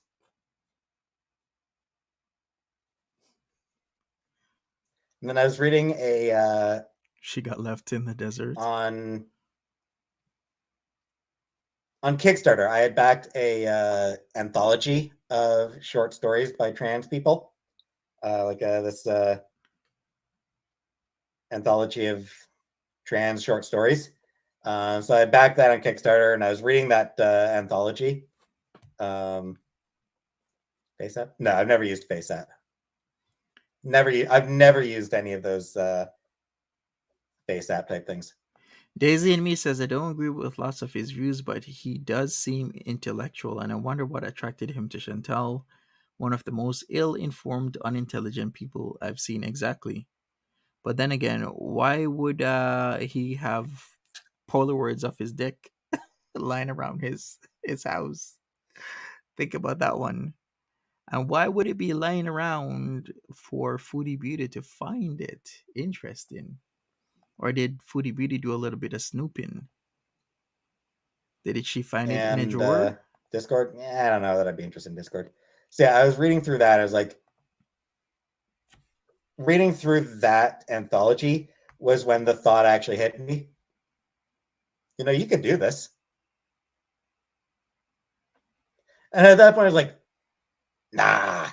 And then I was reading She got left in the desert. on Kickstarter. I had backed a anthology of short stories by trans people, this anthology of trans short stories. So I backed that on Kickstarter, and I was reading that anthology. FaceApp? No, I've never used FaceApp. I've never used any of those FaceApp type things. Daisy and Me says, I don't agree with lots of his views, but he does seem intellectual, and I wonder what attracted him to Chantal, one of the most ill-informed, unintelligent people I've seen. Exactly. But then again, why would he have Polaroids of his dick lying around his house? Think about that one. And why would it be lying around for Foodie Beauty to find it interesting? Or did Foodie Beauty do a little bit of snooping? Did she find it in a And drawer? Discord, I don't know that I'd be interested in Discord. So yeah, I was reading through that. I was like, reading through that anthology was when the thought actually hit me. You can do this. And at that point, I was like, nah,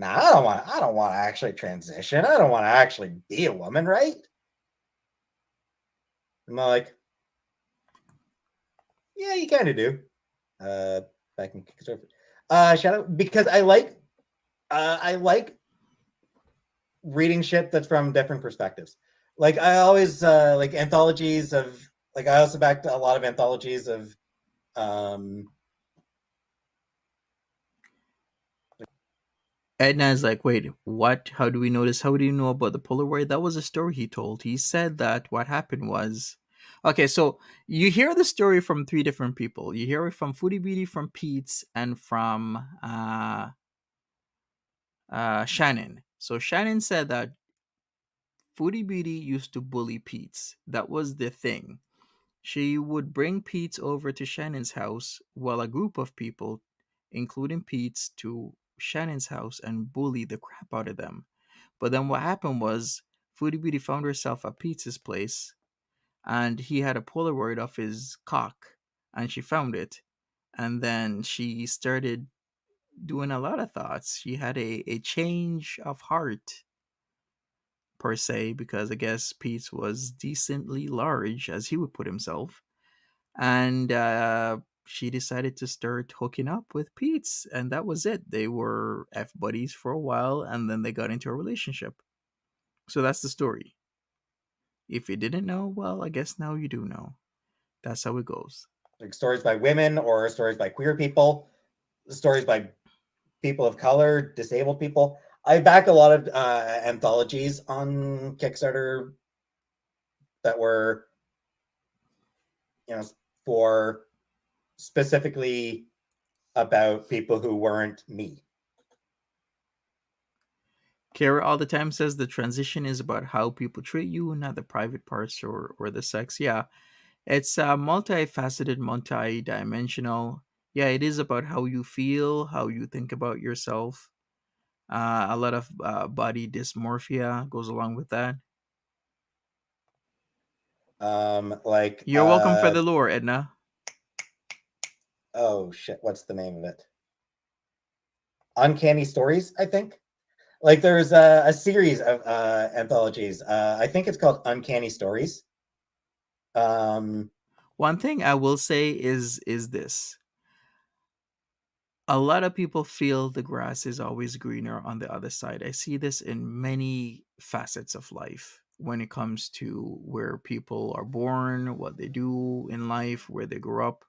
I don't want to actually transition. I don't want to actually be a woman, right? And I'm like, yeah, you kind of do. Back in Kickstarter. Shadow, because I like reading shit that's from different perspectives. Like I always like anthologies of I also backed a lot of anthologies of Edna is like, wait, what? How do we know this? How do you know about the Polaroid? That was a story he told. He said that what happened was, okay, so you hear the story from three different people. You hear it from Foodie Beauty, from Peetz, and from Shannon. So Shannon said that Foodie Beauty used to bully Peetz. That was the thing. She would bring Peetz over to Shannon's house while a group of people, including Peetz, to Shannon's house and bully the crap out of them. But then what happened was Foodie Beauty found herself at Peetz's place and he had a Polaroid of his cock and she found it. And then she started doing a lot of thoughts. She had a change of heart, per se, because I guess Peetz was decently large, as he would put himself. And she decided to start hooking up with Peetz, and that was it. They were F buddies for a while, and then they got into a relationship. So that's the story. If you didn't know, well, I guess now you do know. That's how it goes. like stories by women or stories by queer people, stories by people of color, disabled people. I back a lot of anthologies on Kickstarter that were, for specifically about people who weren't me. Kara all the time says the transition is about how people treat you, not the private parts or the sex. Yeah, it's multifaceted, multi-dimensional. Yeah, it is about how you feel, how you think about yourself. A lot of body dysmorphia goes along with that. Like You're welcome for the lore, Edna. Oh shit, what's the name of it? Uncanny Stories, I think. Like there's a series of anthologies. I think it's called Uncanny Stories. One thing I will say is this. A lot of people feel the grass is always greener on the other side. I see this in many facets of life when it comes to where people are born, what they do in life, where they grew up.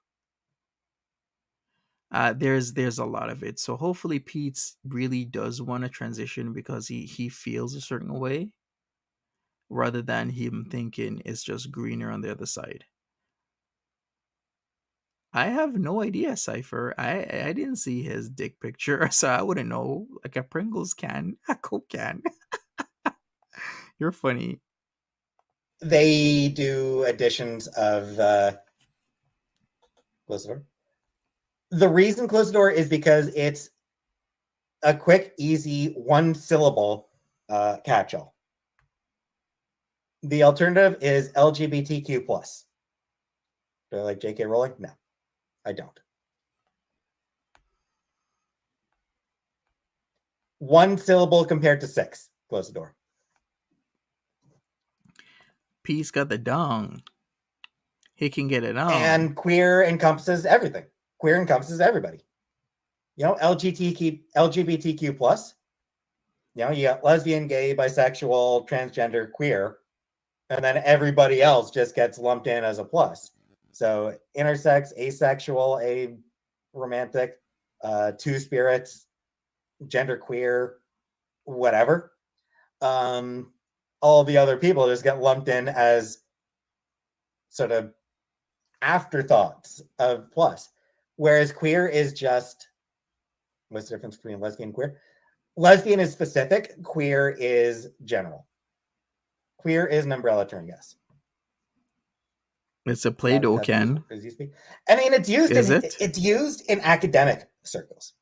There's a lot of it. So hopefully Pete really does want to transition because he feels a certain way rather than him thinking it's just greener on the other side. I have no idea, Cypher. I didn't see his dick picture, so I wouldn't know. Like a Pringles can, a Coke can. You're funny. They do editions of Close the Door. The reason Close the Door is because it's a quick, easy, one syllable catch-all. The alternative is LGBTQ+. Do I like JK Rowling? No, I don't. One syllable compared to 6. Close the door. Peetz got the dong. He can get it on. And queer encompasses everything. Queer encompasses everybody. You know, LGBTQ plus. You know, you got lesbian, gay, bisexual, transgender, queer, and then everybody else just gets lumped in as a plus. So intersex, asexual, aromantic, two spirits, genderqueer, whatever. All the other people just get lumped in as sort of afterthoughts of plus. Whereas queer is just, what's the difference between lesbian and queer? Lesbian is specific, queer is general. Queer is an umbrella term, yes. It's a Play-Doh can. I mean, it's used It's used in academic circles.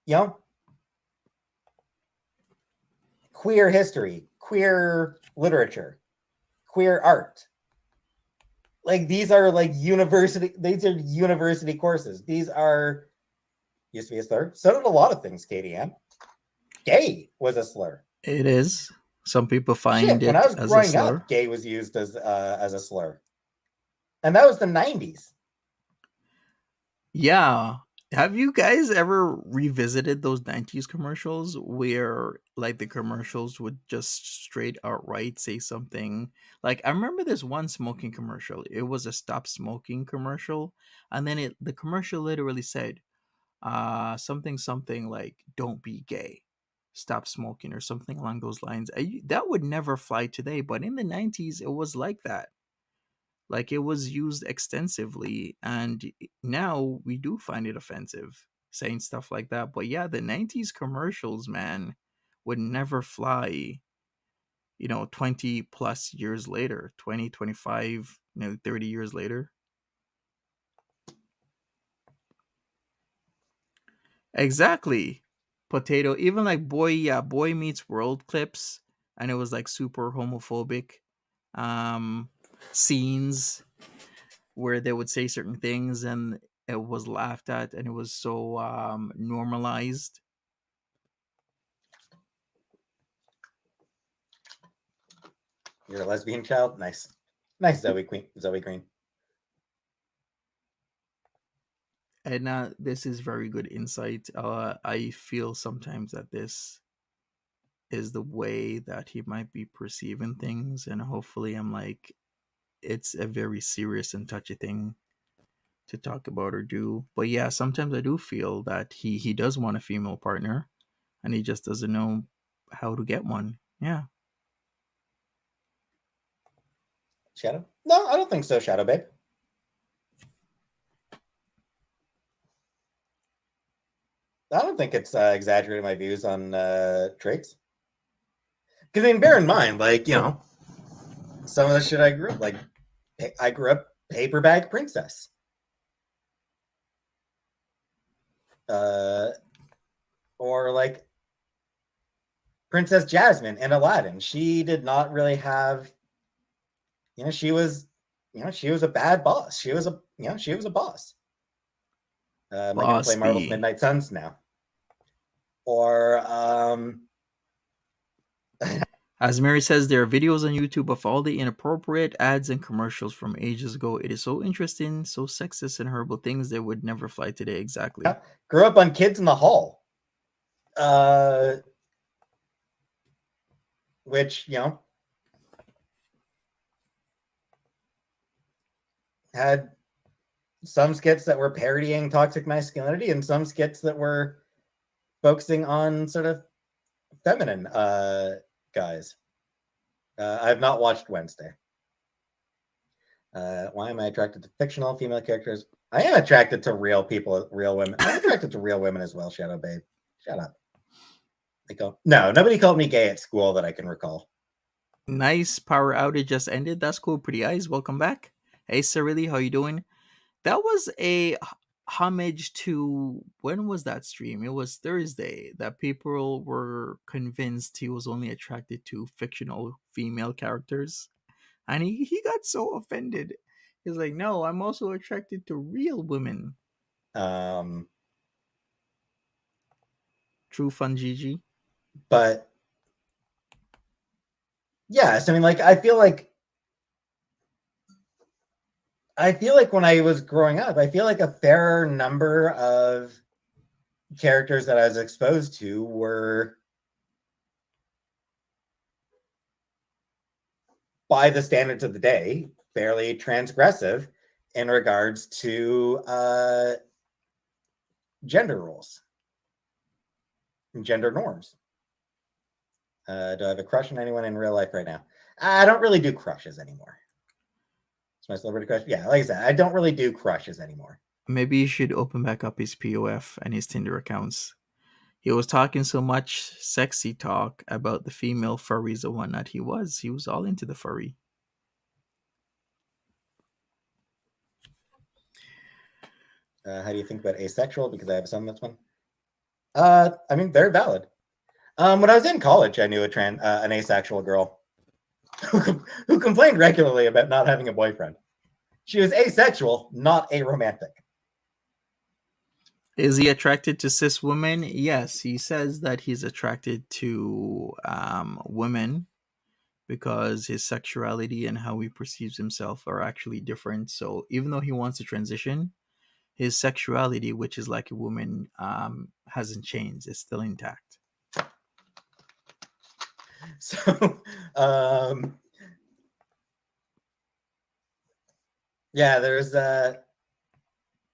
You know? Queer history, queer literature, queer art. Like these are university courses. These are used to be a slur. So did a lot of things, Katie Ann. Gay was a slur. It is. Some people find it when I was as growing a slur. up, gay was used as a slur. And that was the 90s. Yeah. Have you guys ever revisited those 90s commercials where like the commercials would just straight outright say something? Like I remember this one smoking commercial. It was a stop smoking commercial, and then the commercial literally said something like don't be gay, stop smoking, or something along those lines. That would never fly today, but in the 90s it was like that. Like it was used extensively, and now we do find it offensive saying stuff like that. But yeah, the 90s commercials, man, would never fly, 20 plus years later, 20, 25, 30 years later. Exactly. Potato, even like Boy Meets World clips, and it was like super homophobic scenes where they would say certain things and it was laughed at and it was so normalized. You're a lesbian child? Nice. Zoe Green. And this is very good insight. I feel sometimes that this is the way that he might be perceiving things, and hopefully I'm like, it's a very serious and touchy thing to talk about or do. But yeah, sometimes I do feel that he does want a female partner and he just doesn't know how to get one. Yeah. Shadow? No, I don't think so, Shadow Babe. I don't think it's exaggerating my views on traits. Because, I mean, bear in mind, some of the shit I grew up, I grew up paper bag princess. Or Princess Jasmine in Aladdin. She did not really have, she was a bad boss. She was a boss. Am I going to play Marvel's Midnight Suns now? Or as Mary says, there are videos on YouTube of all the inappropriate ads and commercials from ages ago. It is so interesting, so sexist and horrible things that would never fly today. Exactly. Yeah. Grew up on Kids in the Hall. Which, had some skits that were parodying toxic masculinity and some skits that were focusing on sort of feminine guys. I have not watched Wednesday. Why am I attracted to fictional female characters? I am attracted to real people, real women. I'm attracted to real women as well, Shadow Babe. Shut up. No, nobody called me gay at school that I can recall. Nice power outage just ended. That's cool. Pretty eyes. Welcome back. Hey, Cirili, how you doing? That was a homage to, when was that stream? It was Thursday that people were convinced he was only attracted to fictional female characters, and he got so offended. He's like, no, I'm also attracted to real women. True fun, Gigi. But yes, I mean, like, I feel like when I was growing up, I feel like a fair number of characters that I was exposed to were, by the standards of the day, fairly transgressive in regards to gender roles and gender norms. Do I have a crush on anyone in real life right now? I don't really do crushes anymore. It's my celebrity crush. Yeah, like I said, I don't really do crushes anymore. Maybe you should open back up his POF and his Tinder accounts. He was talking so much sexy talk about the female furries and whatnot. He was all into the furry. How do you think about asexual? Because I have a son that's one. I mean, they're valid. When I was in college, I knew an asexual girl who complained regularly about not having a boyfriend. She was asexual, not aromantic. Is he attracted to cis women? Yes, he says that he's attracted to women because his sexuality and how he perceives himself are actually different. So even though he wants to transition, his sexuality, which is like a woman, hasn't changed. It's still intact. So, yeah, there's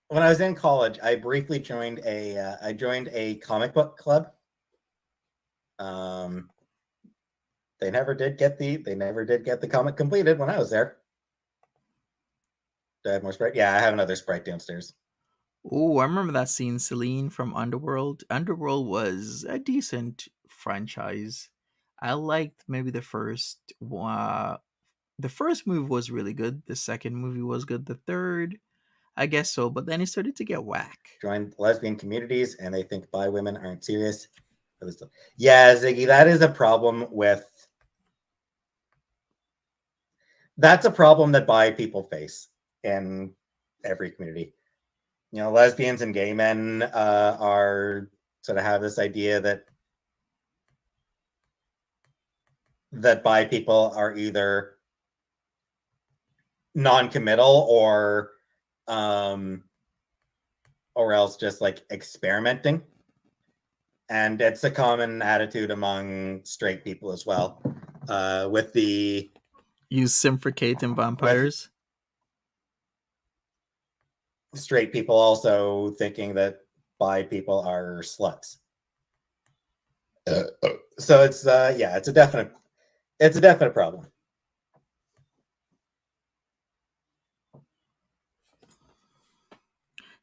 when I was in college, I briefly joined a comic book club. They never did get the comic completed when I was there. Do I have more Sprite? Yeah, I have another Sprite downstairs. Oh, I remember that scene, Celine from Underworld. Underworld was a decent franchise. I liked maybe the first movie was really good. The second movie was good. The third, I guess so, but then it started to get whack. Joined lesbian communities, and they think bi women aren't serious. Yeah, Ziggy, that is a problem with. That's a problem that bi people face in every community. You know, lesbians and gay men are sort of have this idea that bi people are either non-committal or else just like experimenting. And it's a common attitude among straight people as well. With the You simfricate in vampires. Straight people also thinking that bi people are sluts. So it's it's a definite problem.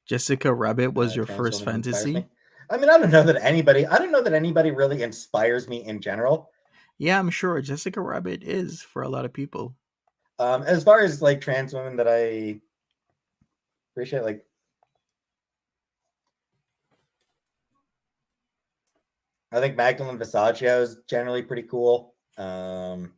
Jessica Rabbit was your first fantasy? I mean, I don't know that anybody really inspires me in general. Yeah, I'm sure Jessica Rabbit is for a lot of people. As far as like trans women that I appreciate, like I think Magdalene Visaggio is generally pretty cool. I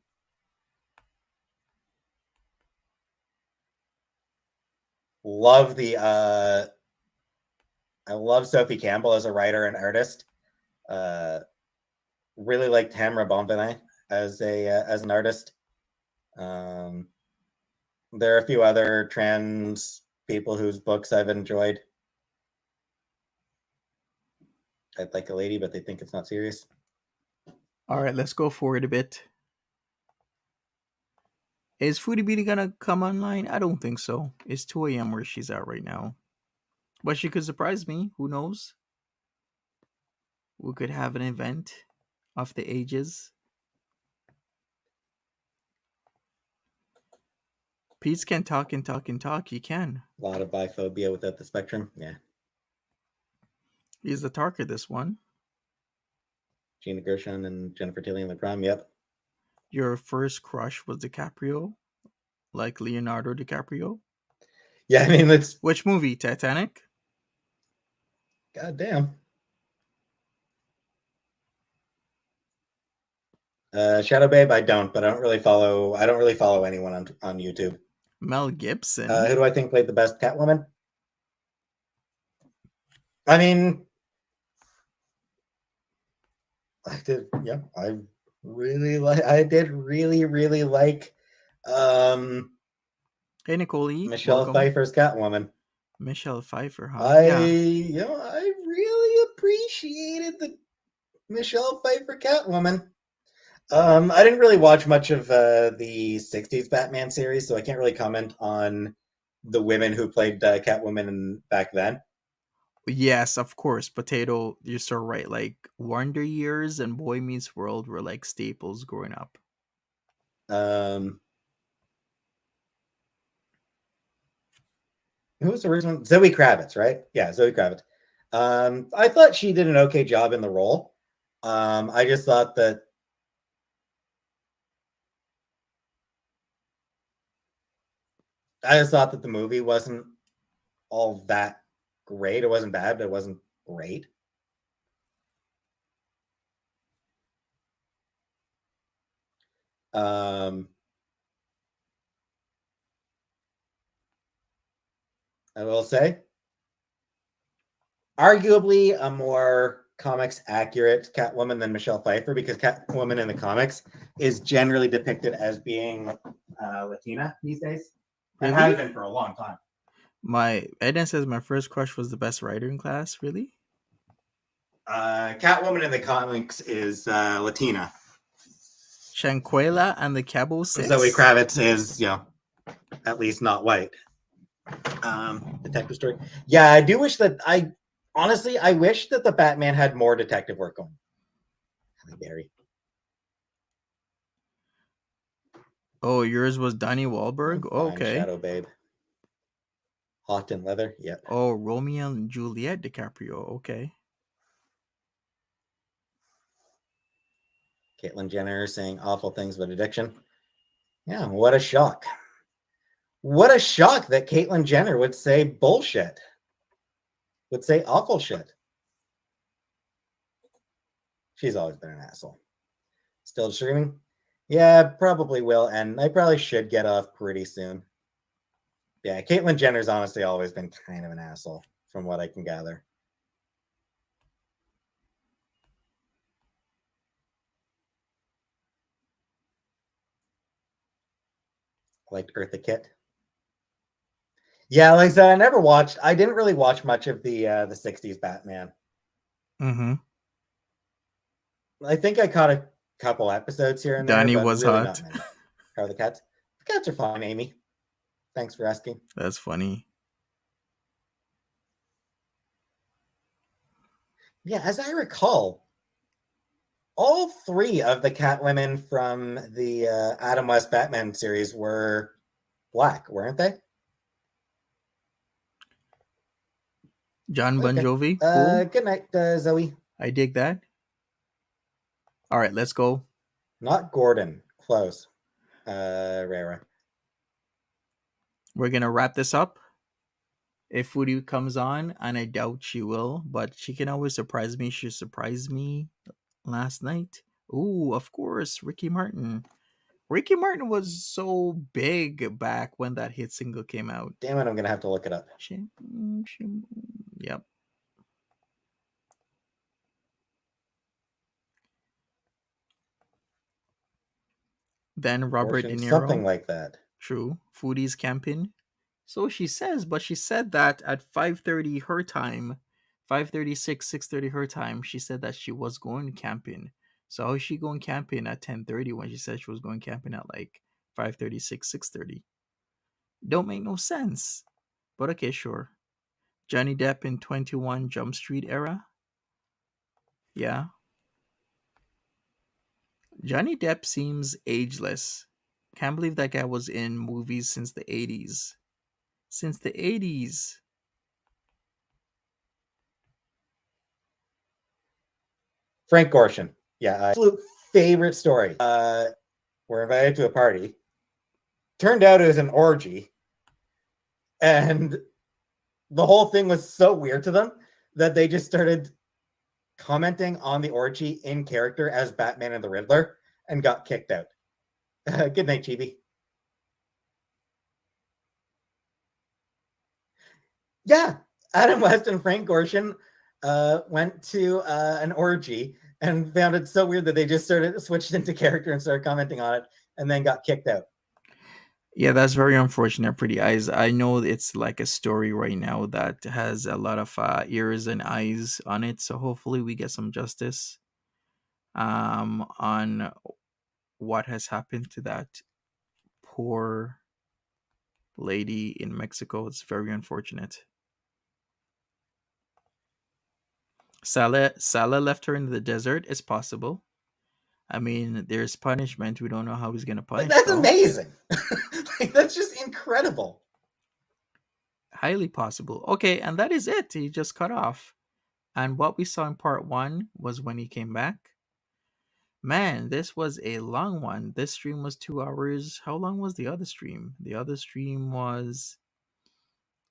love Sophie Campbell as a writer and artist. Really liked Tamara Bonvillain as an artist. There are a few other trans people whose books I've enjoyed. I'd like a lady, but they think it's not serious. All right, let's go forward a bit. Is Foodie Beauty gonna come online? I don't think so. It's 2 a.m. where she's at right now. But she could surprise me. Who knows? We could have an event of the ages. Peetz can talk and talk and talk. He can. A lot of biphobia without the spectrum. Yeah. He's the talker, this one. Gina Gershon and Jennifer Tilly in the Prom. Yep. Your first crush was DiCaprio? Like Leonardo DiCaprio? Yeah, I mean, it's... Which movie? Titanic? God damn. Shadow Babe, I don't really follow anyone on YouTube. Mel Gibson? Who do I think played the best Catwoman? I mean, I did really like Hey, Nicole E. Michelle welcome. Pfeiffer's Catwoman. Michelle Pfeiffer, huh? I really appreciated the Michelle Pfeiffer Catwoman. I didn't really watch much of the 60s Batman series, so I can't really comment on the women who played Catwoman back then. Yes, of course. Potato, you're so right. Like Wonder Years and Boy Meets World were like staples growing up. Who was the original? Zoe Kravitz, right? Yeah, Zoe Kravitz. I thought she did an okay job in the role. I just thought that the movie wasn't all that great. It wasn't bad, but it wasn't great. I will say, arguably a more comics accurate Catwoman than Michelle Pfeiffer, because Catwoman in the comics is generally depicted as being Latina these days. Really? And has been for a long time. Eden says my first crush was the best writer in class. Really? Catwoman in the comics is Latina. Shanquela and the Cabo Six? Zoe Kravitz is, at least not white. Detective story. Yeah, I do wish that I wish that the Batman had more detective work going. Barry. Oh, yours was Donnie Wahlberg? Okay. Shadow Babe. Hot in Leather. Yep. Oh, Romeo and Juliet DiCaprio. Okay. Caitlyn Jenner saying awful things about addiction. Yeah, what a shock. What a shock that Caitlyn Jenner would say bullshit. Would say awful shit. She's always been an asshole. Still streaming? Yeah, probably will. And I probably should get off pretty soon. Yeah, Caitlyn Jenner's honestly always been kind of an asshole, from what I can gather. Liked Eartha Kitt. Yeah, like I said, I didn't really watch much of the 60s Batman. Mm-hmm. I think I caught a couple episodes here and there. Donnie but was really hot. Not many. How are the cats? The cats are fine, Amy. Thanks for asking. That's funny. Yeah, as I recall, all three of the Catwomen from the Adam West Batman series were black, weren't they? John Bon Jovi. Cool. Good night, Zoe. I dig that. All right, let's go. Not Gordon. Close. Rara. We're going to wrap this up. If Foodie comes on, and I doubt she will, but she can always surprise me. She surprised me last night. Ooh, of course, Ricky Martin. Ricky Martin was so big back when that hit single came out. Damn it, I'm going to have to look it up. Yep. Then Robert De Niro. Something like that. True. Foodie's camping. So she says, but she said that at 5:30 her time, 5:36, 6:30 her time, she said that she was going camping. So how is she going camping at 10:30 when she said she was going camping at like 5:36, 6:30? Don't make no sense. But okay, sure. Johnny Depp in 21 Jump Street era? Yeah. Johnny Depp seems ageless. Can't believe that guy was in movies since the 80s. Since the 80s. Frank Gorshin. Yeah, absolute favorite story. We're invited to a party. Turned out it was an orgy. And the whole thing was so weird to them that they just started commenting on the orgy in character as Batman and the Riddler and got kicked out. Good night, Chibi. Yeah, Adam West and Frank Gorshin went to an orgy and found it so weird that they just switched into character and started commenting on it and then got kicked out. Yeah, that's very unfortunate, Pretty Eyes. I know it's like a story right now that has a lot of ears and eyes on it. So hopefully we get some justice on what has happened to that poor lady in Mexico. It's very unfortunate. Salah left her in the desert. It's possible. I mean, there's punishment. We don't know how he's gonna punish. Like, that's though. amazing. Like, that's just incredible. Highly possible. Okay, and that is it. He just cut off. And what we saw in part 1 was when he came back. Man, this was a long one. This stream was 2 hours. How long was the other stream? The other stream was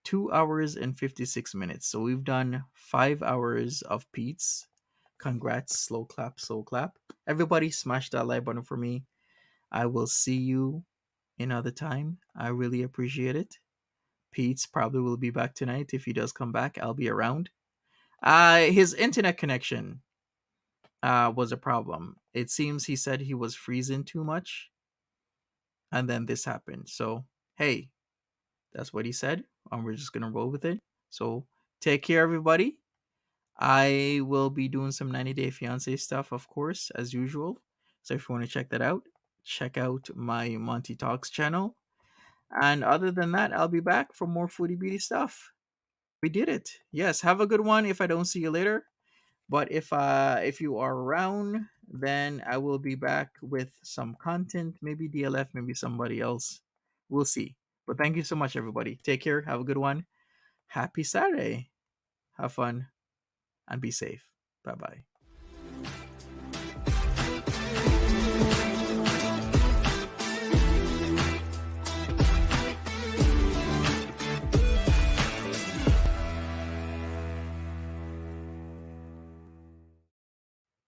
2 hours and 56 minutes. So we've done 5 hours of Peetz. Congrats. Slow clap, slow clap. Everybody smash that like button for me. I will see you another time. I really appreciate it. Peetz probably will be back tonight. If he does come back, I'll be around. His internet connection was a problem. It seems he said he was freezing too much, and then this happened. So, hey, that's what he said, and we're just gonna roll with it. So, take care, everybody. I will be doing some 90 Day Fiance stuff, of course, as usual. So, if you want to check that out, check out my Monty Talks channel. And other than that, I'll be back for more Foodie Beauty stuff. We did it. Yes, have a good one if I don't see you later. But if you are around, then I will be back with some content, maybe DLF, maybe somebody else. We'll see. But thank you so much, everybody. Take care. Have a good one. Happy Saturday. Have fun and be safe. Bye bye.